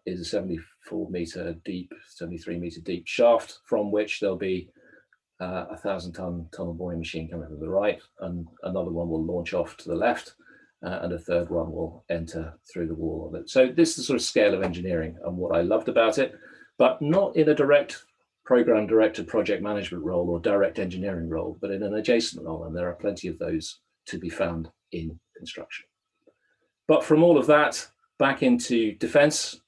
is a 74-meter deep, 73-meter deep shaft from which there'll be a 1,000-ton tunnel boring machine coming from the right, and another one will launch off to the left, and a third one will enter through the wall of it. So this is the sort of scale of engineering and what I loved about it, but not in a direct program director project management role or direct engineering role, but in an adjacent role, and there are plenty of those to be found in construction. But from all of that back into defence,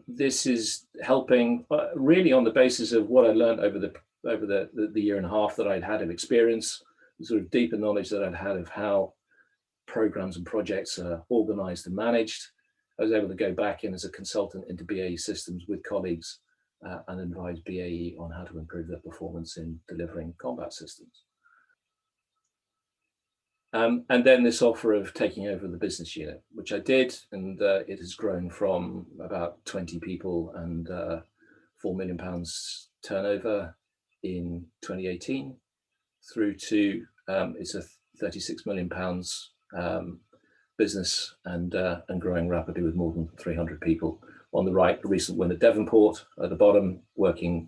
this is helping really on the basis of what I learned over the year and a half that I'd had of experience, the sort of deeper knowledge that I'd had of how programs and projects are organised and managed. I was able to go back in as a consultant into BAE systems with colleagues and advise BAE on how to improve their performance in delivering combat systems. And then this offer of taking over the business unit, which I did, and it has grown from about 20 people and £4 million turnover in 2018 through to it's a £36 million business and growing rapidly with more than 300 people. On the right, a recent win at Devonport. At the bottom, working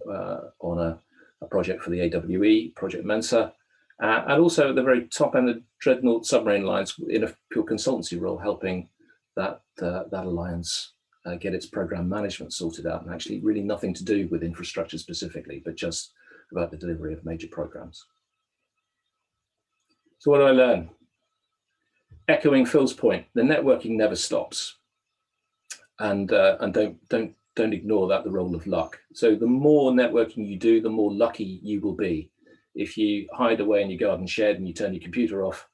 on a project for the AWE, Project Mensa. And also at the very top end of Dreadnought submarine lines in a pure consultancy role, helping that alliance get its program management sorted out, and actually really nothing to do with infrastructure specifically, but just about the delivery of major programs. So what did I learn? Echoing Phil's point, the networking never stops, and don't ignore that, the role of luck. So the more networking you do, the more lucky you will be. If you hide away in your garden shed and you turn your computer off,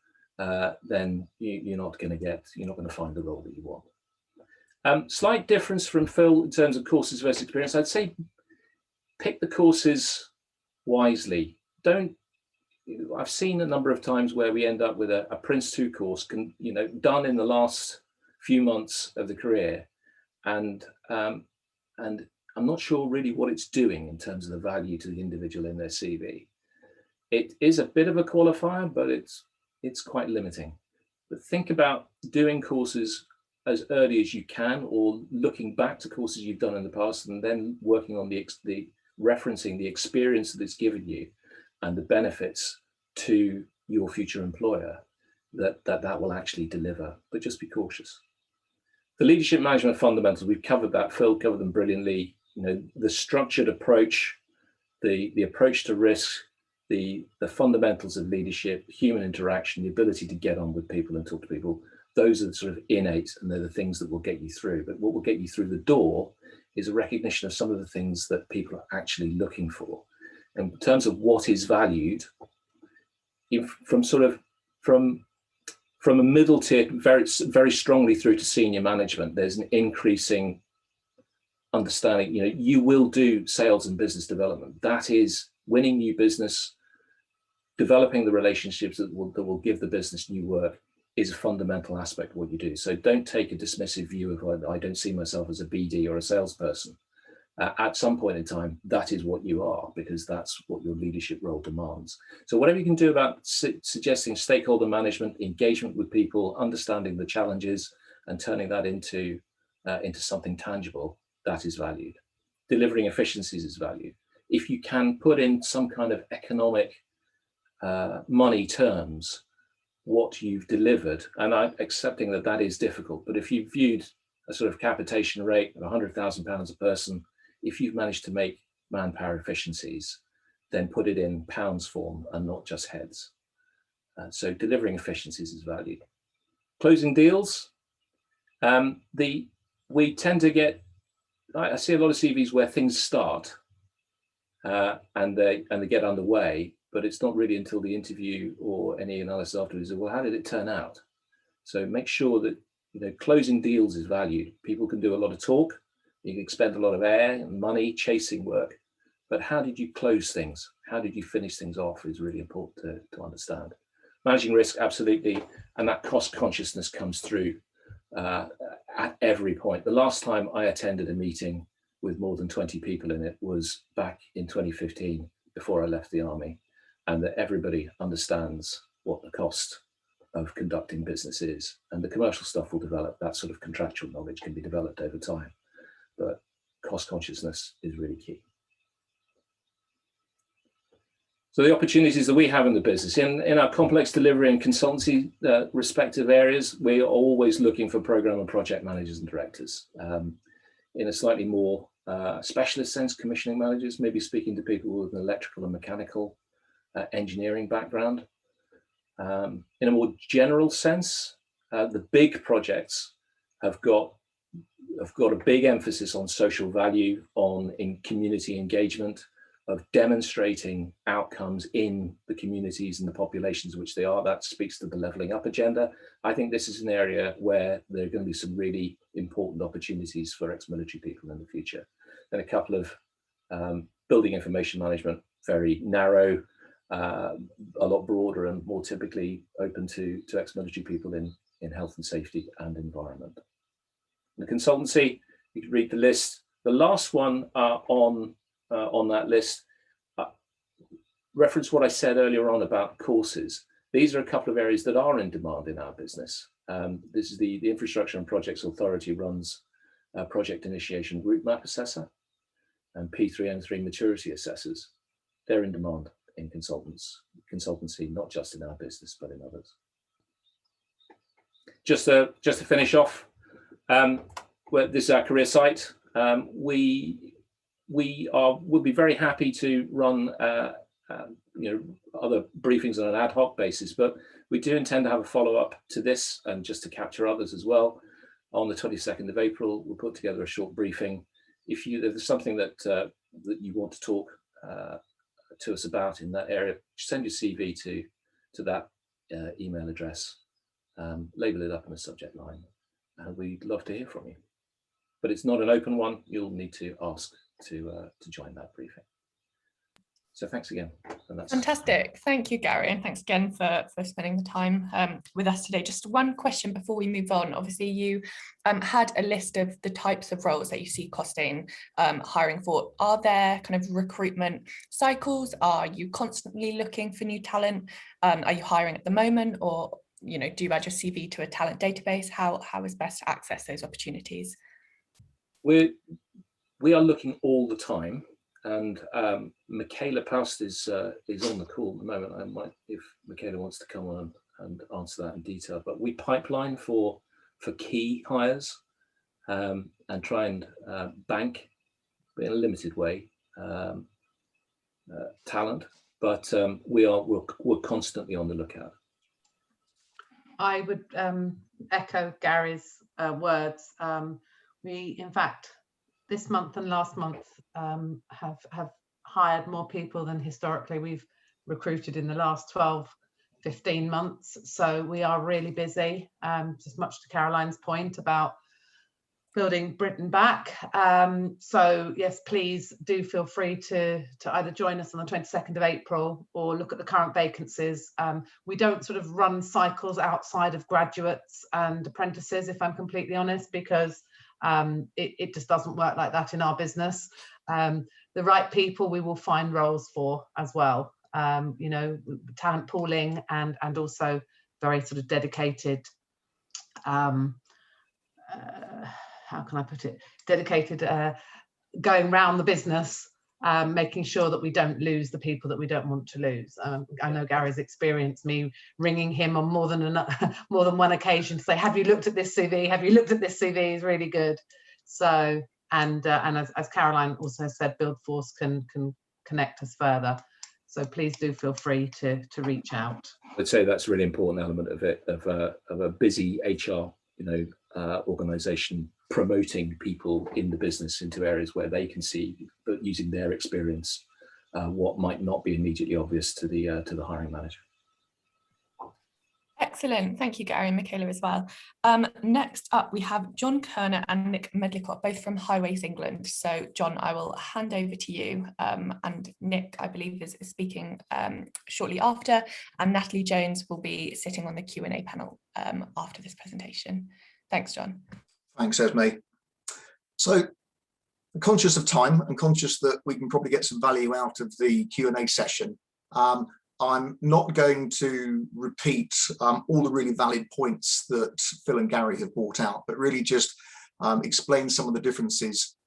then you're not going to find the role that you want. Slight difference from Phil in terms of courses versus experience. I'd say pick the courses wisely. I've seen a number of times where we end up with a Prince 2 course, done in the last few months of the career, and I'm not sure really what it's doing in terms of the value to the individual in their CV. It is a bit of a qualifier, but it's quite limiting. But think about doing courses as early as you can, or looking back to courses you've done in the past, and then working on the referencing the experience that it's given you and the benefits to your future employer that will actually deliver. But just be cautious. The leadership management fundamentals, we've covered that. Phil covered them brilliantly. The structured approach, the approach to risk, the fundamentals of leadership, human interaction, the ability to get on with people and talk to people, those are the sort of innate, and they're the things that will get you through. But what will get you through the door is a recognition of some of the things that people are actually looking for. In terms of what is valued, from a middle tier very, very strongly through to senior management, there's an increasing understanding. You will do sales and business development. That is winning new business, developing the relationships that will give the business new work is a fundamental aspect of what you do. So don't take a dismissive view of, I don't see myself as a BD or a salesperson. At some point in time, that is what you are, because that's what your leadership role demands. So whatever you can do about suggesting stakeholder management, engagement with people, understanding the challenges and turning that into something tangible, that is valued. Delivering efficiencies is valued. If you can put in some kind of economic money terms what you've delivered, and I'm accepting that is difficult, but if you've viewed a sort of capitation rate of £100,000 a person, if you've managed to make manpower efficiencies, then put it in pounds form and not just heads. So delivering efficiencies is valued. Closing deals. We tend to get, I see a lot of CVs where things start and they get underway, but it's not really until the interview or any analysis afterwards, well, how did it turn out? So make sure that closing deals is valued. People can do a lot of talk, you can expend a lot of air and money chasing work, but how did you close things? How did you finish things off is really important to understand. Managing risk, absolutely, and that cost consciousness comes through at every point. The last time I attended a meeting with more than 20 people in it was back in 2015, before I left the army, and that everybody understands what the cost of conducting business is, and the commercial stuff will develop. That sort of contractual knowledge can be developed over time, but cost consciousness is really key. So the opportunities that we have in the business, in our complex delivery and consultancy respective areas, we are always looking for program and project managers and directors. In a slightly more specialist sense, commissioning managers, maybe speaking to people with an electrical and mechanical engineering background. In a more general sense, the big projects have got a big emphasis on social value, in community engagement, of demonstrating outcomes in the communities and the populations in which they are. That speaks to the levelling up agenda. I think this is an area where there are going to be some really important opportunities for ex-military people in the future. And a couple of building information management, very narrow, a lot broader and more typically open to ex-military people in health and safety and environment. The consultancy, you can read the list. The last one on that list, reference what I said earlier on about courses. These are a couple of areas that are in demand in our business. This is the Infrastructure and Projects Authority runs Project Initiation Route Map Assessor and P3N3 Maturity Assessors. They're in demand in consultancy, not just in our business, but in others. Just to finish off, this is our career site. We'll be very happy to run other briefings on an ad hoc basis, but we do intend to have a follow-up to this, and just to capture others as well. On the 22nd of April, we'll put together a short briefing. If there's something that you want to talk to us about in that area, send your CV to that email address, label it up in a subject line, and we'd love to hear from you. But it's not an open one. You'll need to ask to join that briefing. So thanks again. And that's fantastic. Thank you, Gary, and thanks again for spending the time with us today. Just one question before we move on. Obviously, you had a list of the types of roles that you see Costain hiring for. Are there kind of recruitment cycles? Are you constantly looking for new talent? Are you hiring at the moment, or do you add your CV to a talent database? How is best to access those opportunities? We are looking all the time, and Michaela Paust is on the call at the moment. I might, if Michaela wants to come on and answer that in detail. But we pipeline for key hires and try and bank in a limited way talent, but we're constantly on the lookout. I would echo Gary's words. We, in fact, this month and last month have hired more people than historically we've recruited in the last 12-15 months. So we are really busy, just much to Caroline's point about building Britain back. So yes, please do feel free to either join us on the 22nd of April or look at the current vacancies. We don't sort of run cycles outside of graduates and apprentices, if I'm completely honest, because it just doesn't work like that in our business. The right people we will find roles for as well, talent pooling and also very sort of dedicated, how can I put it, dedicated going round the business, making sure that we don't lose the people that we don't want to lose. I know Gary's experienced me ringing him on more than one occasion to say, have you looked at this CV? Have you looked at this CV? It's really good. So, and as Caroline also said, Buildforce can connect us further. So please do feel free to reach out. I'd say that's a really important element of it, of a busy HR, organisation promoting people in the business into areas where they can see, but using their experience, what might not be immediately obvious to the hiring manager. Excellent. Thank you, Gary and Michaela as well. Next up, we have John Kerner and Nick Medlicott, both from Highways England. So John, I will hand over to you. And Nick, I believe, is speaking shortly after. And Natalie Jones will be sitting on the Q&A panel after this presentation. Thanks, John. Thanks, Esme. So, conscious of time and conscious that we can probably get some value out of the Q&A session, I'm not going to repeat all the really valid points that Phil and Gary have brought out, but really just explain some of the differences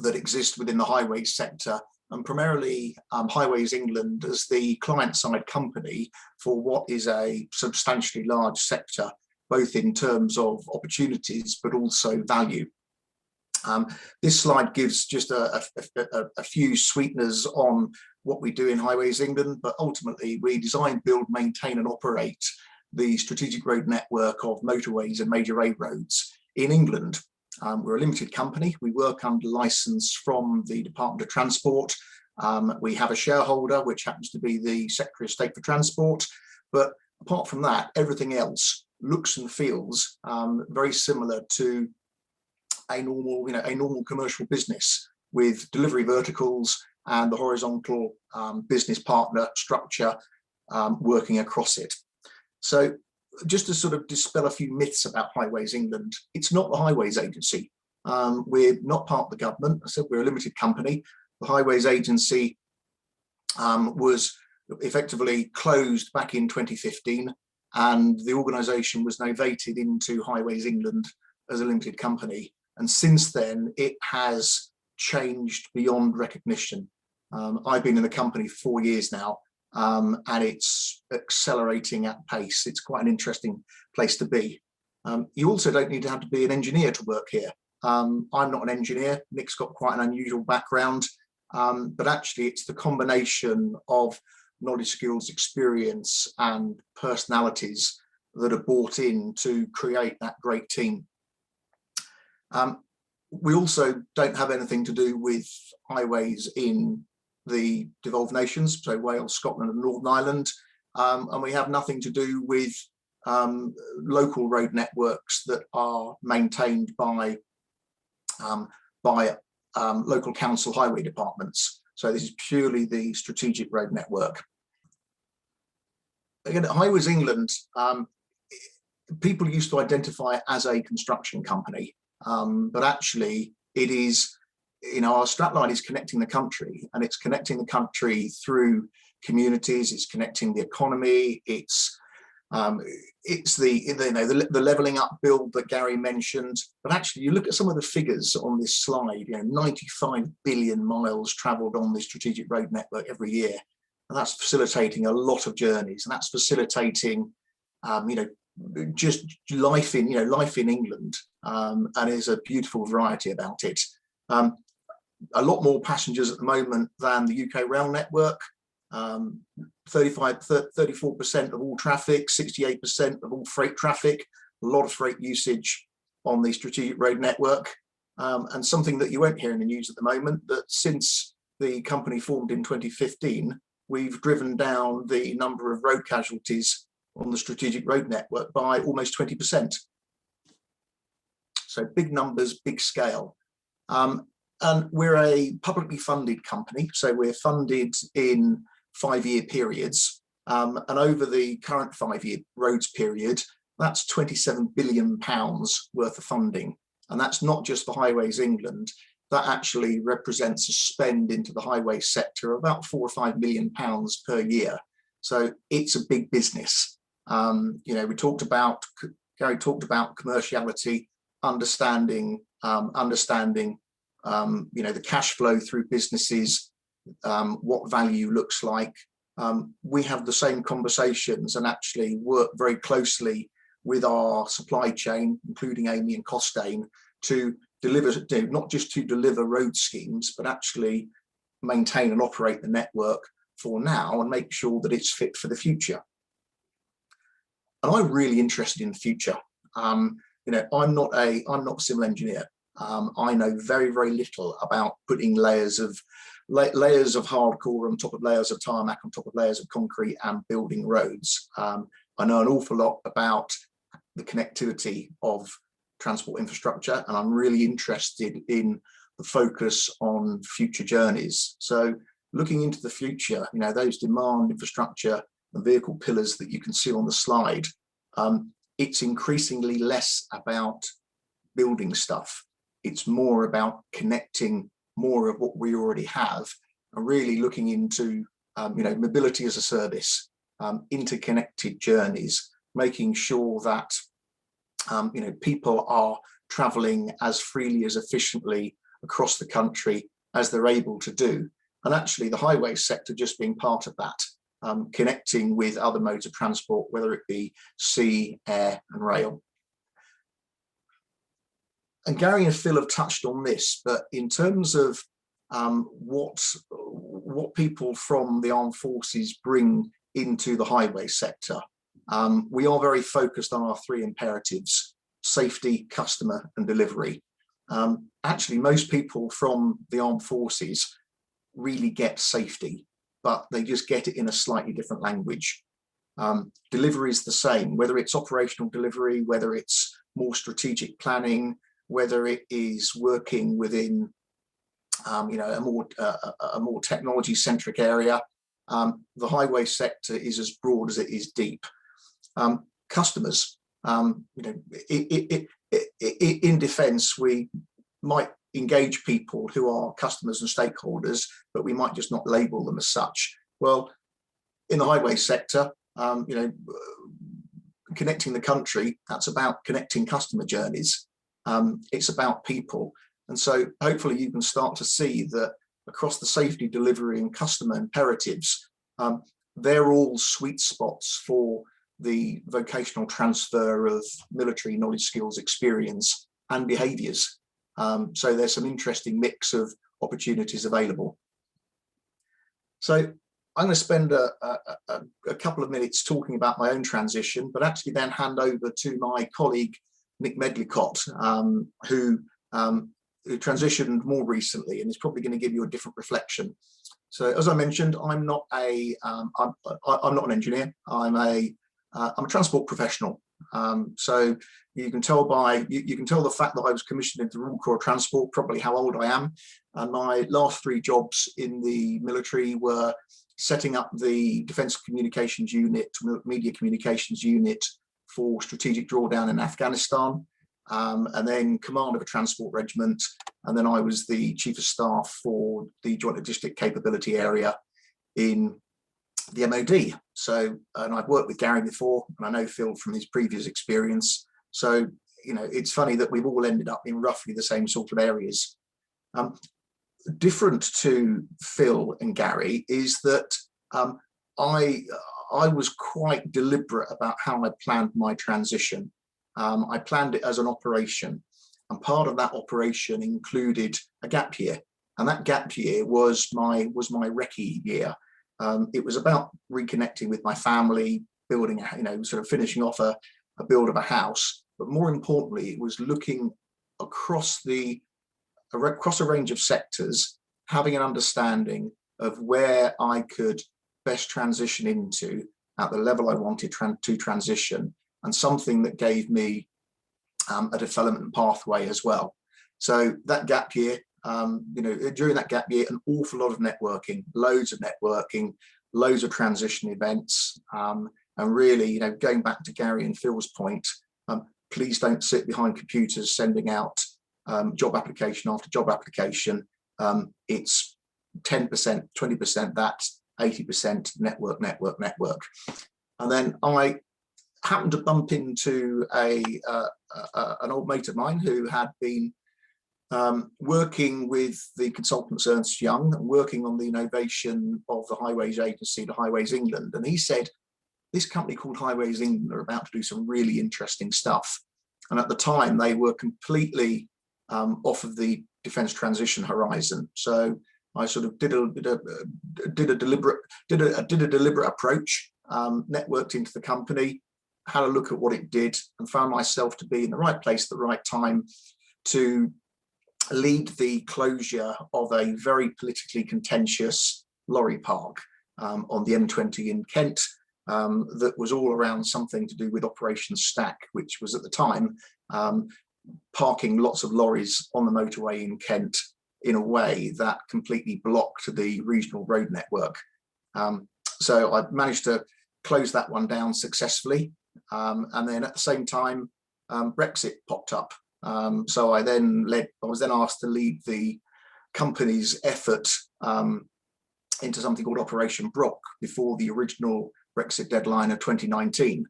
that exist within the highways sector, and primarily Highways England as the client-side company for what is a substantially large sector, both in terms of opportunities, but also value. This slide gives just a few sweeteners on what we do in Highways England, but ultimately we design, build, maintain and operate the strategic road network of motorways and major A roads in England. We're a limited company. We work under licence from the Department of Transport. We have a shareholder, which happens to be the Secretary of State for Transport. But apart from that, everything else looks and feels very similar to a normal commercial business with delivery verticals and the horizontal business partner structure working across it. So just to sort of dispel a few myths about Highways England, it's not the Highways Agency. We're not part of the government. I said we're a limited company. The Highways Agency was effectively closed back in 2015, and the organisation was novated into Highways England as a limited company. And since then, it has changed beyond recognition. I've been in the company for 4 years now, and it's accelerating at pace. It's quite an interesting place to be. You also don't need to have to be an engineer to work here. I'm not an engineer. Nick's got quite an unusual background, but actually it's the combination of knowledge, skills, experience and personalities that are brought in to create that great team. We also don't have anything to do with highways in the devolved nations, so Wales, Scotland and Northern Ireland, and we have nothing to do with local road networks that are maintained by local council highway departments. So this is purely the strategic road network. Again, at Highways England, people used to identify it as a construction company, but actually it is, our strapline is connecting the country, and it's connecting the country through communities, it's connecting the economy, it's the levelling up build that Gary mentioned. But actually, you look at some of the figures on this slide, 95 billion miles travelled on the strategic road network every year. And that's facilitating a lot of journeys, and that's facilitating, just life in England, and there's a beautiful variety about it. A lot more passengers at the moment than the UK rail network. 34% of all traffic, 68% of all freight traffic, a lot of freight usage on the strategic road network. And something that you won't hear in the news at the moment, that since the company formed in 2015, we've driven down the number of road casualties on the strategic road network by almost 20%. So big numbers, big scale. And we're a publicly funded company, so we're funded in 5-year periods. And over the current 5-year roads period, that's £27 billion worth of funding. And that's not just for Highways England. That actually represents a spend into the highway sector of about £4 or £5 million per year. So it's a big business. Gary talked about commerciality, understanding the cash flow through businesses, what value looks like. We have the same conversations and actually work very closely with our supply chain, including Amey and Costain, to deliver, not just to deliver road schemes, but actually maintain and operate the network for now and make sure that it's fit for the future. And I'm really interested in the future. I'm not a civil engineer. I know very, very little about putting layers of hardcore on top of layers of tarmac on top of layers of concrete and building roads. I know an awful lot about the connectivity of transport infrastructure, and I'm really interested in the focus on future journeys. So looking into the future, you know, those demand infrastructure and vehicle pillars that you can see on the slide, it's increasingly less about building stuff. It's more about connecting more of what we already have, and really looking into you know, mobility as a service, interconnected journeys, making sure that you know, people are traveling as freely, as efficiently across the country as they're able to do. And actually the highway sector just being part of that, connecting with other modes of transport, whether it be sea, air and rail. And Gary and Phil have touched on this, but in terms of what people from the armed forces bring into the highway sector, we are very focused on our three imperatives: safety, customer and delivery. Actually, most people from the armed forces really get safety, but they just get it in a slightly different language. Delivery is the same, whether it's operational delivery, whether it's more strategic planning, whether it is working within you know, a more technology-centric area. The highway sector is as broad as it is deep. Customers, you know, in defence, we might engage people who are customers and stakeholders, but we might just not label them as such. Well, in the highway sector, you know, connecting the country, that's about connecting customer journeys. It's about people. And so hopefully you can start to see that across the safety, delivery and customer imperatives, they're all sweet spots for the vocational transfer of military knowledge, skills, experience and behaviours. So there's some interesting mix of opportunities available. So I'm going to spend a couple of minutes talking about my own transition, but actually then hand over to my colleague, Nick Medlicott, who transitioned more recently and is probably going to give you a different reflection. So as I mentioned, I'm not an engineer. I'm a transport professional. So you can tell by you can tell the fact that I was commissioned into Royal Corps of Transport probably how old I am. And my last three jobs in the military were setting up the Defence Communications Unit, Media Communications Unit for strategic drawdown in Afghanistan, and then command of a transport regiment. And then I was the Chief of Staff for the Joint Logistic Capability Area in the MOD. So, and I've worked with Gary before, and I know Phil from his previous experience. So, you know, it's funny that we've all ended up in roughly the same sort of areas. Different to Phil and Gary is that I was quite deliberate about how I planned my transition. I planned it as an operation, and part of that operation included a gap year, and that gap year was my recce year. It was about reconnecting with my family, building, you know, sort of finishing off a build of a house, but more importantly, it was looking across a range of sectors, having an understanding of where I could best transition into at the level I wanted to transition, and something that gave me a development pathway as well. So that gap year, you know, during that gap year, an awful lot of networking, loads of transition events, and really, you know, going back to Gary and Phil's point, please don't sit behind computers sending out job application after job application. It's 10%, 20% that, 80% network. And then I happened to bump into an old mate of mine who had been working with the consultants Ernst Young, working on the innovation of the Highways Agency, the Highways England. And he said, this company called Highways England are about to do some really interesting stuff. And at the time, they were completely off of the defence transition horizon. So I sort of did a deliberate approach, networked into the company, had a look at what it did, and found myself to be in the right place at the right time to lead the closure of a very politically contentious lorry park on the M20 in Kent, that was all around something to do with Operation Stack, which was at the time parking lots of lorries on the motorway in Kent in a way that completely blocked the regional road network. So I managed to close that one down successfully. And then at the same time, Brexit popped up. So I was then asked to lead the company's effort into something called Operation Brock before the original Brexit deadline of 2019.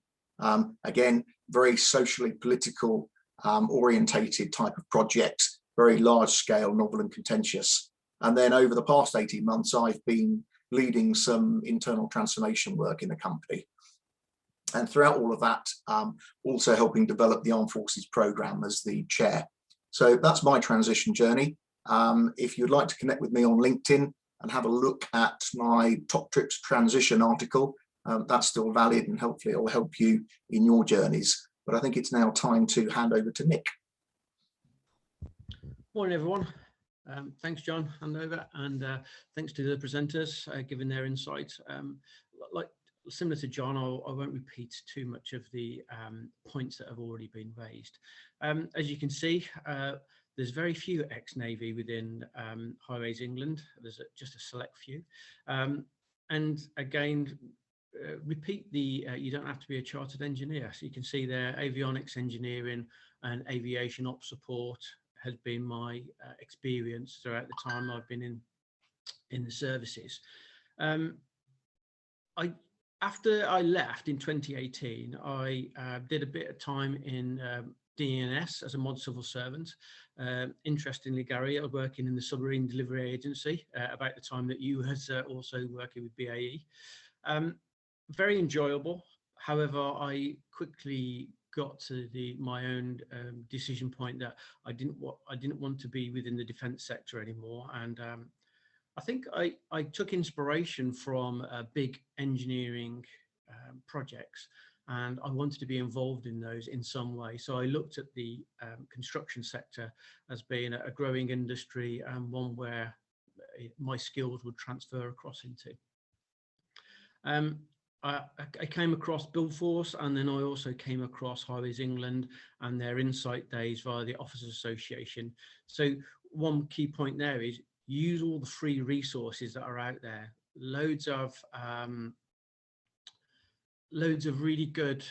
Again, very socially political orientated type of project, very large scale, novel and contentious. And then over the past 18 months, I've been leading some internal transformation work in the company. And throughout all of that, also helping develop the Armed Forces programme as the chair. So that's my transition journey. If you'd like to connect with me on LinkedIn and have a look at my Top Trips transition article, that's still valid, and hopefully it will help you in your journeys. But I think it's now time to hand over to Nick. Morning, everyone. Thanks, John, hand over, and thanks to the presenters giving their insights. Like similar to John, I won't repeat too much of the points that have already been raised. As you can see, there's very few ex-Navy within Highways England. There's just a select few. And again, repeat the, you don't have to be a chartered engineer. So you can see there, avionics engineering and aviation ops support has been my experience throughout the time I've been in the services. After I left in 2018, I did a bit of time in DNS as a mod civil servant. Interestingly, Gary, I was working in the Submarine Delivery Agency about the time that you was also working with BAE. Very enjoyable. However, I quickly got to my own decision point that I didn't want to be within the defence sector anymore, and I think I took inspiration from big engineering projects, and I wanted to be involved in those in some way. So I looked at the construction sector as being a growing industry and one where my skills would transfer across into. I came across Buildforce, and then I also came across Highways England and their Insight Days via the Officers Association. So one key point there is use all the free resources that are out there. Loads of really good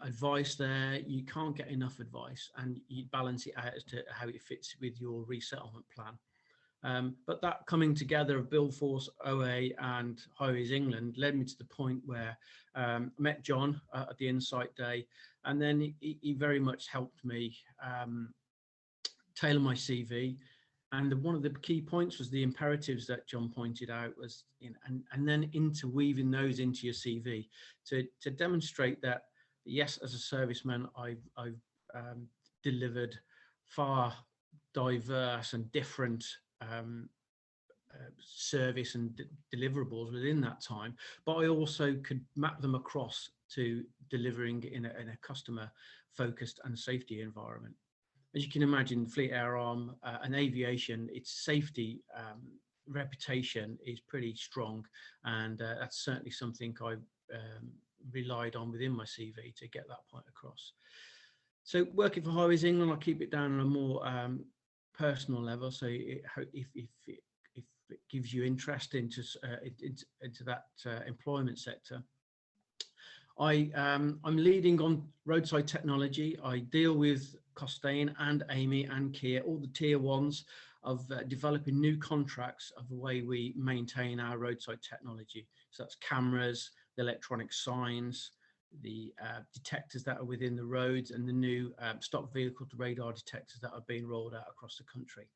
advice there. You can't get enough advice, and you balance it out as to how it fits with your resettlement plan. But that coming together of Buildforce, OA and Highways England led me to the point where I met John at the Insight Day, and then he very much helped me tailor my CV. And one of the key points was the imperatives that John pointed out was, and then interweaving those into your CV to demonstrate that, yes, as a serviceman, I've delivered far diverse and different service and deliverables within that time, but I also could map them across to delivering in a customer focused and safety environment. As you can imagine, Fleet Air Arm and aviation, its safety reputation is pretty strong, and that's certainly something I relied on within my CV to get that point across. So working for Highways England, I'll keep it down on a more personal level. So if it gives you interest into that employment sector, I'm leading on roadside technology. I deal with Costain and Amey and Kia, all the tier ones, of developing new contracts of the way we maintain our roadside technology. So that's cameras, the electronic signs, the detectors that are within the roads, and the new stock vehicle to radar detectors that are being rolled out across the country.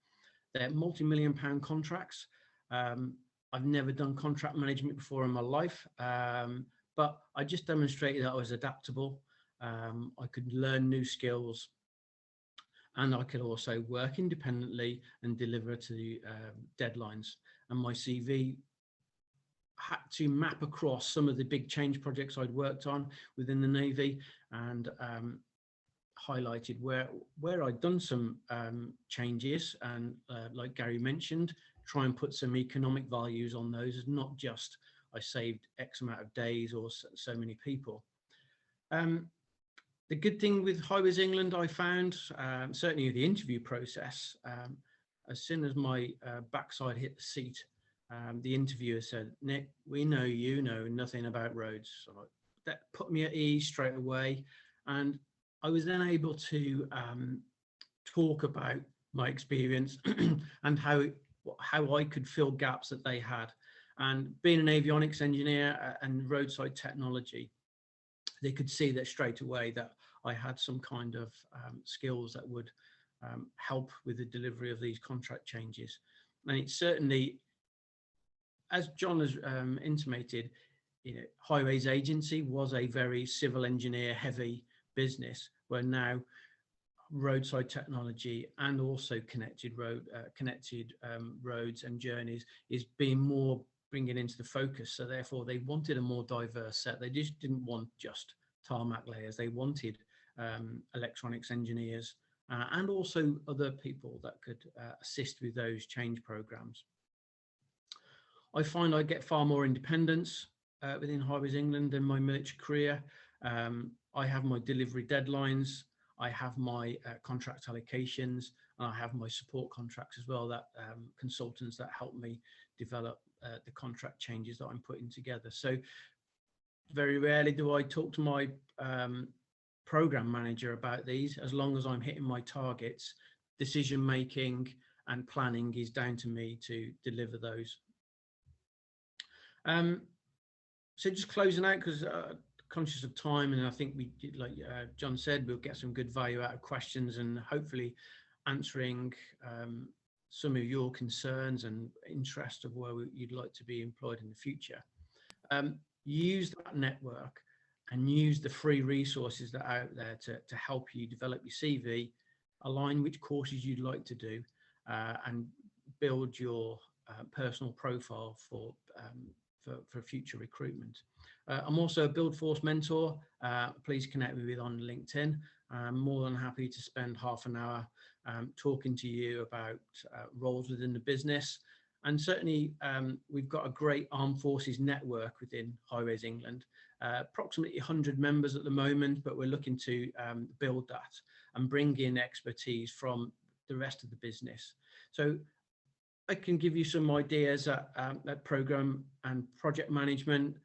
They're multi-million-pound contracts. I've never done contract management before in my life, but I just demonstrated that I was adaptable. I could learn new skills, and I could also work independently and deliver to the deadlines. And my CV had to map across some of the big change projects I'd worked on within the Navy, and highlighted where I'd done some changes, and like Gary mentioned, try and put some economic values on those, as not just I saved X amount of days or so many people. The good thing with Highways England, I found, certainly the interview process, as soon as my backside hit the seat, the interviewer said, "Nick, we know you know nothing about roads." So that put me at ease straight away. And I was then able to talk about my experience and how I could fill gaps that they had. And being an avionics engineer and roadside technology, they could see that straight away that I had some kind of skills that would help with the delivery of these contract changes. And it certainly, as John has intimated, Highways Agency was a very civil engineer heavy business, where now roadside technology and also connected roads and journeys is being more bringing into the focus. So therefore they wanted a more diverse set. They just didn't want just tarmac layers. They wanted electronics engineers and also other people that could assist with those change programs. I find I get far more independence within Highways England in my military career. I have my delivery deadlines, I have my contract allocations, and I have my support contracts as well, that consultants that help me develop the contract changes that I'm putting together. So very rarely do I talk to my program manager about these. As long as I'm hitting my targets, decision making and planning is down to me to deliver those. So just closing out, because conscious of time, and I think we did, like John said, we'll get some good value out of questions and hopefully answering some of your concerns and interest of where you'd like to be employed in the future. Use that network and use the free resources that are out there to help you develop your CV, align which courses you'd like to do, and build your personal profile for future recruitment. I'm also a Buildforce mentor. Please connect with me on LinkedIn. I'm more than happy to spend half an hour talking to you about roles within the business. And certainly we've got a great armed forces network within Highways England, approximately 100 members at the moment, but we're looking to build that and bring in expertise from the rest of the business. So I can give you some ideas at program and project management.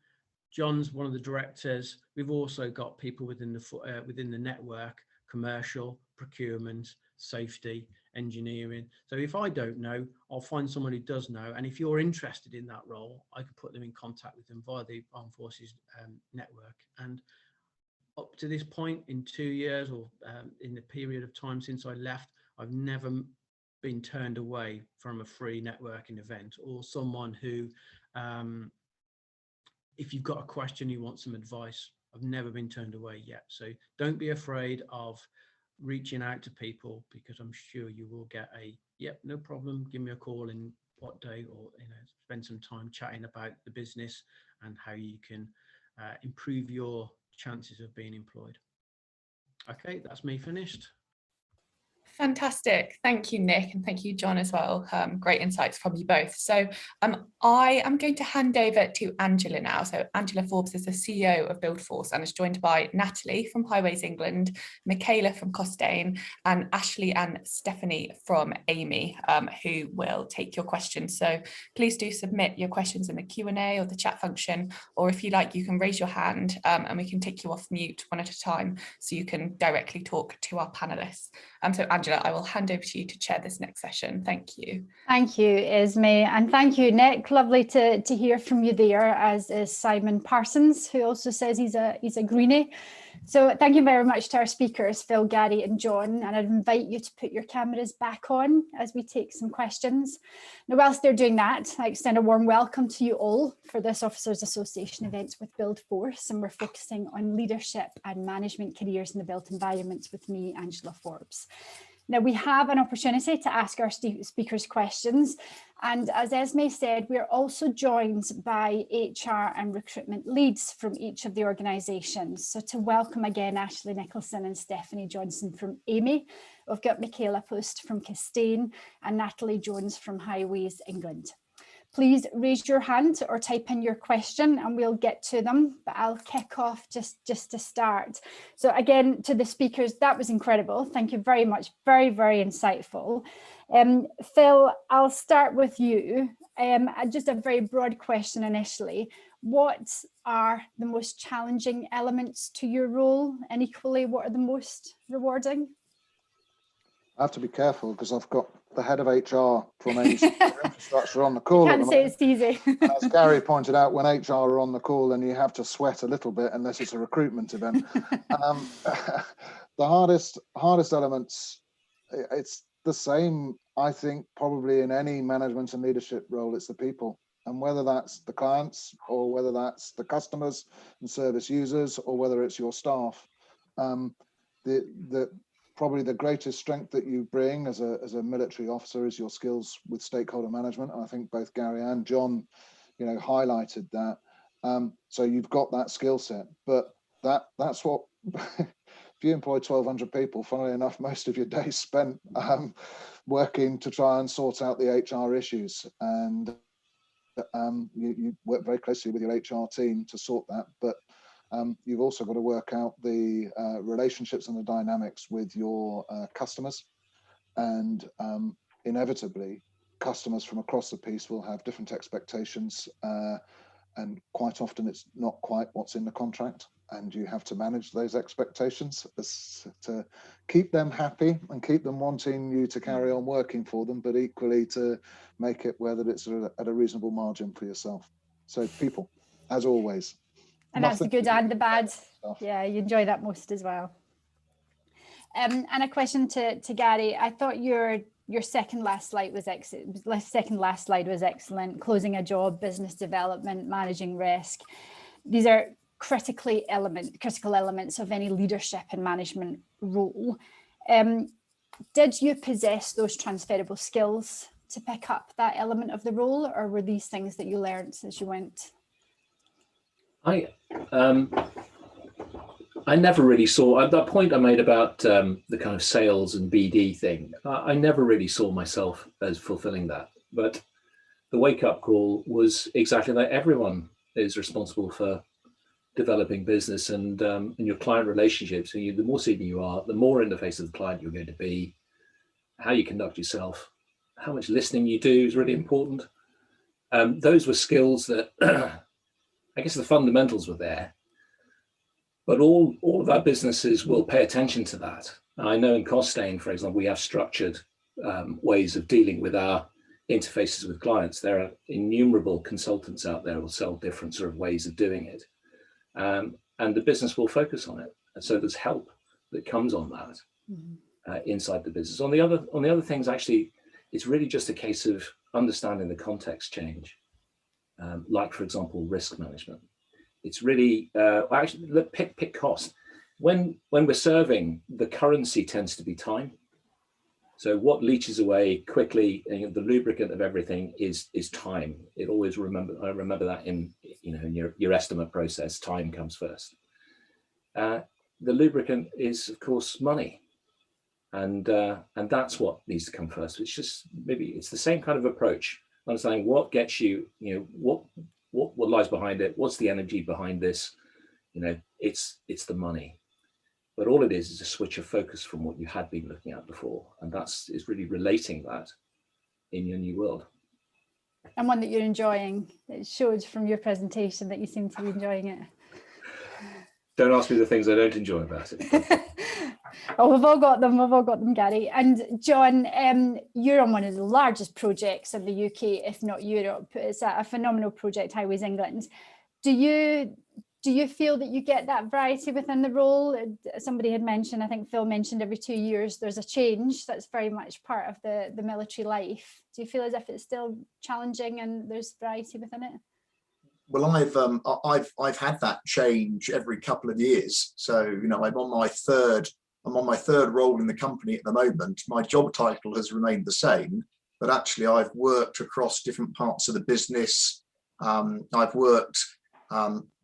John's one of the directors. We've also got people within the network, commercial, procurement, safety, engineering. So if I don't know, I'll find someone who does know. And if you're interested in that role, I could put them in contact with them via the Armed Forces network. And up to this point, in 2 years or in the period of time since I left, I've never been turned away from a free networking event or someone who, if you've got a question, you want some advice. I've never been turned away yet. So don't be afraid of reaching out to people, because I'm sure you will get a, yep, no problem, give me a call in what day, or spend some time chatting about the business and how you can improve your chances of being employed. Okay, that's me finished. Fantastic. Thank you, Nick, and thank you, John, as well. Great insights from you both. So I am going to hand over to Angela now. So Angela Forbes is the CEO of Buildforce and is joined by Natalie from Highways England, Michaela from Costain, and Ashley and Stephanie from Amey, who will take your questions. So please do submit your questions in the Q&A or the chat function, or if you like, you can raise your hand and we can take you off mute one at a time so you can directly talk to our panelists. So Angela, I will hand over to you to chair this next session. Thank you. Thank you, Esme, and thank you, Nick. Lovely to hear from you there, as is Simon Parsons, who also says he's a greenie. So thank you very much to our speakers, Phil, Gary and John, and I'd invite you to put your cameras back on as we take some questions. Now, whilst they're doing that, I extend a warm welcome to you all for this Officers Association event with Buildforce, and we're focusing on leadership and management careers in the built environments with me, Angela Forbes. Now, we have an opportunity to ask our speakers questions, and as Esme said, we're also joined by HR and recruitment leads from each of the organisations. So to welcome again Ashley Nicholson and Stephanie Johnson from Amey, we've got Michaela Post from Costain and Natalie Jones from Highways England. please raise your hand or type in your question and we'll get to them, but I'll kick off just to start. So again, to the speakers, that was incredible. Thank you very much. Very, very insightful. Phil, I'll start with you. Just a very broad question initially. What are the most challenging elements to your role? And equally, what are the most rewarding? I have to be careful because I've got the head of HR from infrastructure on the call. Can't say it's easy. As Gary pointed out, when HR are on the call, then you have to sweat a little bit unless it's a recruitment event. The hardest elements, it's the same, I think, probably in any management and leadership role. It's the people, and whether that's the clients or whether that's the customers and service users or whether it's your staff. Probably the greatest strength that you bring as a military officer is your skills with stakeholder management. And I think both Gary and John, highlighted that. So you've got that skill set, but that's what, if you employ 1,200 people, funnily enough, most of your days spent working to try and sort out the HR issues. And you work very closely with your HR team to sort that. But you've also got to work out the relationships and the dynamics with your customers, and inevitably customers from across the piece will have different expectations, and quite often it's not quite what's in the contract, and you have to manage those expectations to keep them happy and keep them wanting you to carry on working for them, but equally to make it where that it's at a reasonable margin for yourself. So people, as always. And that's the good and the bad. Yeah, you enjoy that most as well. And a question to Gary. I thought your second last slide was excellent. Closing a job, business development, managing risk. These are critical elements of any leadership and management role. Did you possess those transferable skills to pick up that element of the role, or were these things that you learned as you went? I never really saw, at that point I made about the kind of sales and BD thing, I never really saw myself as fulfilling that. But the wake-up call was exactly that. Everyone is responsible for developing business and your client relationships. So the more senior you are, the more in the face of the client you're going to be. How you conduct yourself, how much listening you do is really important. Those were skills that I guess the fundamentals were there, but all of our businesses will pay attention to that. I know in Costain, for example, we have structured ways of dealing with our interfaces with clients. There are innumerable consultants out there who will sell different sort of ways of doing it, and the business will focus on it. And so there's help that comes on that inside the business. On the other things, actually, it's really just a case of understanding the context change. Like, for example, risk management. It's really, actually, pick cost. When we're serving, the currency tends to be time. So what leaches away quickly, the lubricant of everything is time. I remember that in your estimate process, time comes first. The lubricant is, of course, money. And that's what needs to come first. It's just, maybe it's the same kind of approach. Understanding what gets you, what lies behind it, what's the energy behind this, it's the money. But all it is a switch of focus from what you had been looking at before, and is really relating that in your new world. And one that you're enjoying. It showed from your presentation that you seem to be enjoying it. Don't ask me the things I don't enjoy about it. Oh, we've all got them, Gary. And John, you're on one of the largest projects in the UK, if not Europe. It's a phenomenal project, Highways England. Do you feel that you get that variety within the role? Somebody had mentioned, I think Phil mentioned, every 2 years there's a change. That's very much part of the military life. Do you feel as if it's still challenging and there's variety within it? Well, I've had that change every couple of years. So I'm on my third role in the company at the moment. My job title has remained the same, but actually I've worked across different parts of the business. I've worked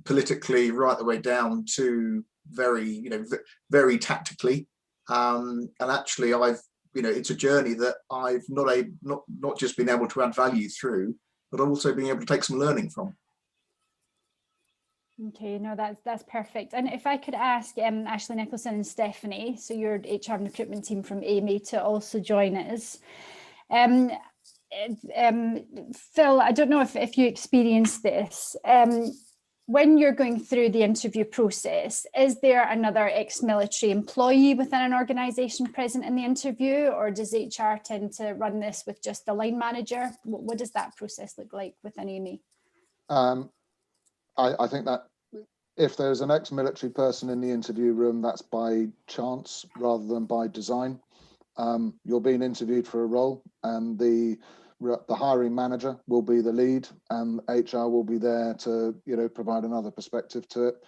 politically right the way down to very tactically, and actually it's a journey that I've not just been able to add value through, but also being able to take some learning from. Okay, no, that's perfect. And if I could ask Ashley Nicholson and Stephanie, so your HR and recruitment team from Amey, to also join us. Phil, I don't know if you experienced this. When you're going through the interview process, is there another ex-military employee within an organisation present in the interview, or does HR tend to run this with just the line manager? What does that process look like within Amey? I think that if there's an ex-military person in the interview room, that's by chance rather than by design. You're being interviewed for a role, and the hiring manager will be the lead, and HR will be there to, you know, provide another perspective to it.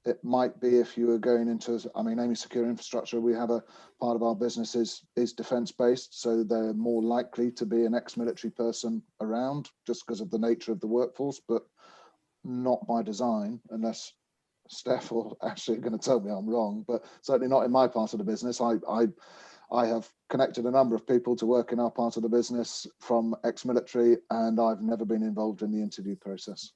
It might be if you are going into, I mean, Amey Secure Infrastructure, we have a part of our business is defence based, so they're more likely to be an ex-military person around just because of the nature of the workforce, but not by design, unless Steph or Ashley are going to tell me I'm wrong, but certainly not in my part of the business. I have connected a number of people to work in our part of the business from ex-military, and I've never been involved in the interview process.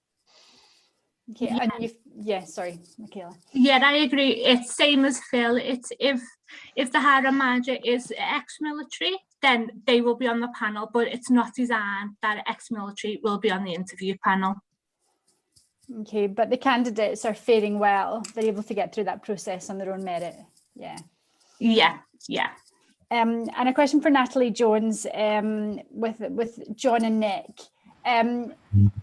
Okay, yeah. And yeah, sorry, Michaela. Yeah, I agree. It's same as Phil. It's if the hiring manager is ex-military, then they will be on the panel, but it's not designed that ex-military will be on the interview panel. Okay, but the candidates are faring well. They're able to get through that process on their own merit. Yeah. Yeah, yeah. And a question for Natalie Jones, with John and Nick.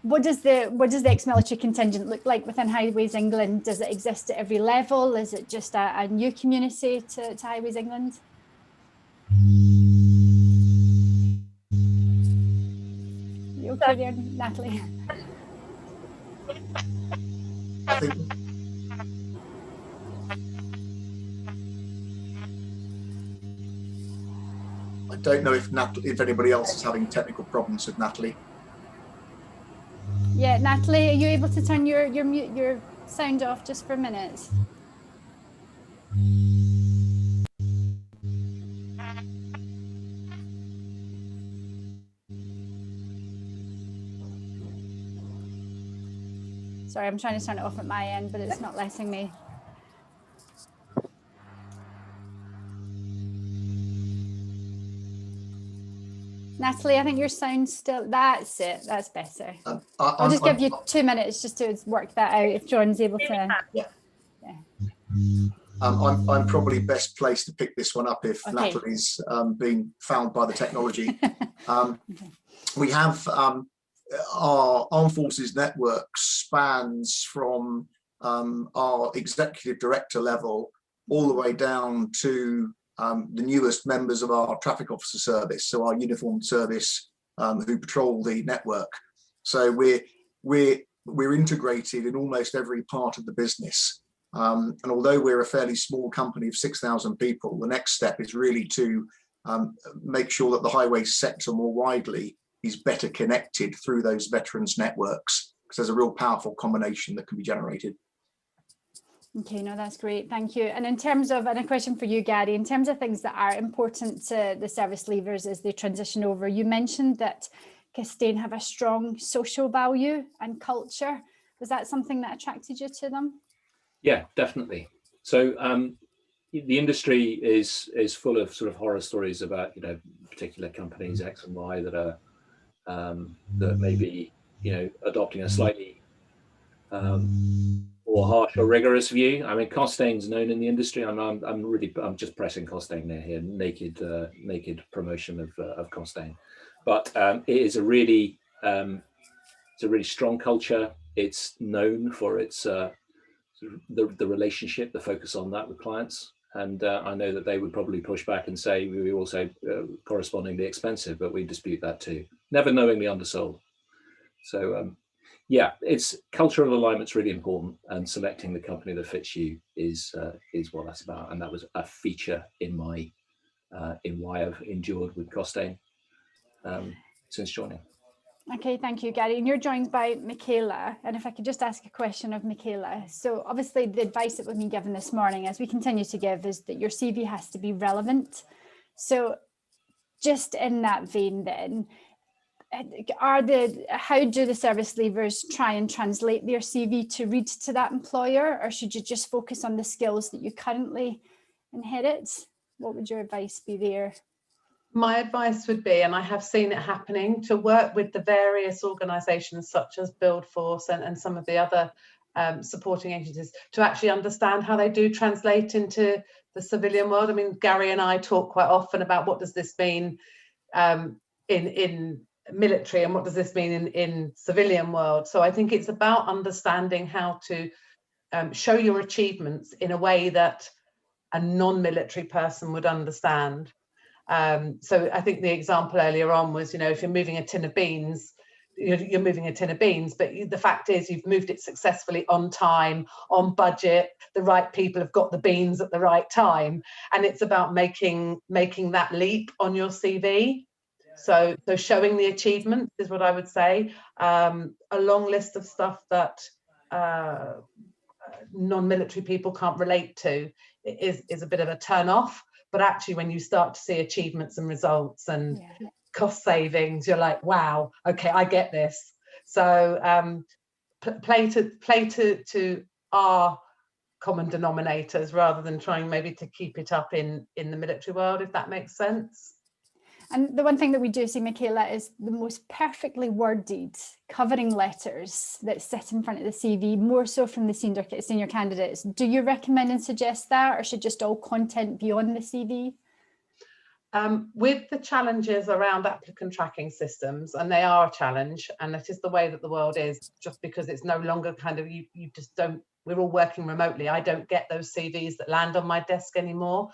What does the ex-military contingent look like within Highways England? Does it exist at every level? Is it just a new community to Highways England? You okay there, Natalie? I think I don't know if anybody else is having technical problems with Natalie. Yeah, Natalie, are you able to turn your sound off just for a minute? Sorry, I'm trying to turn it off at my end, but it's not letting me. Natalie, I think your sound's still, that's it, that's better. I'll just give you 2 minutes just to work that out if John's able to. Yeah. I'm probably best placed to pick this one up if Natalie's being found by the technology. We have our Armed Forces network spans from our executive director level all the way down to the newest members of our traffic officer service, so our uniformed service who patrol the network. So we're integrated in almost every part of the business. And although we're a fairly small company of 6,000 people, the next step is really to make sure that the highway sector more widely is better connected through those veterans networks, because there's a real powerful combination that can be generated. Okay, no, that's great. Thank you. And in terms of, and a question for you, Gary, in terms of things that are important to the service leavers as they transition over, you mentioned that Costain have a strong social value and culture. Was that something that attracted you to them? Yeah, definitely. So the industry is full of sort of horror stories about, you know, particular companies X and Y that are that may be, you know, adopting a slightly more harsh or rigorous view. I mean, Costain's known in the industry. I'm just pressing Costain there here, naked promotion of Costain, but it is a really strong culture. It's known for its the relationship, the focus on that with clients. And I know that they would probably push back and say we were also correspondingly expensive, but we dispute that too, never knowingly undersold. So yeah, it's cultural alignment's really important, and selecting the company that fits you is what that's about. And that was a feature in my in why I've endured with Costain since joining. Okay, thank you, Gary. And you're joined by Michaela. And if I could just ask a question of Michaela. So obviously the advice that we've been given this morning, as we continue to give, is that your CV has to be relevant. So just in that vein then, how do the service leavers try and translate their CV to read to that employer, or should you just focus on the skills that you currently inherit? What would your advice be there? My advice would be, and I have seen it happening, to work with the various organisations such as Buildforce and some of the other supporting agencies to actually understand how they do translate into the civilian world. I mean, Gary and I talk quite often about what does this mean in military and what does this mean in civilian world. So I think it's about understanding how to show your achievements in a way that a non-military person would understand. So I think the example earlier on was, you know, if you're moving a tin of beans, you're moving a tin of beans, but the fact is you've moved it successfully on time, on budget, the right people have got the beans at the right time, and it's about making that leap on your CV. So showing the achievements is what I would say. A long list of stuff that non-military people can't relate to is a bit of a turn off, but actually when you start to see achievements and results and cost savings, you're like, wow, okay, I get this. So play to our common denominators rather than trying maybe to keep it up in the military world, if that makes sense. And the one thing that we do see, Michaela, is the most perfectly worded covering letters that sit in front of the CV, more so from the senior candidates. Do you recommend and suggest that, or should just all content be on the CV? With the challenges around applicant tracking systems, and they are a challenge, and it is the way that the world is, just because it's no longer kind of, you just don't, we're all working remotely. I don't get those CVs that land on my desk anymore.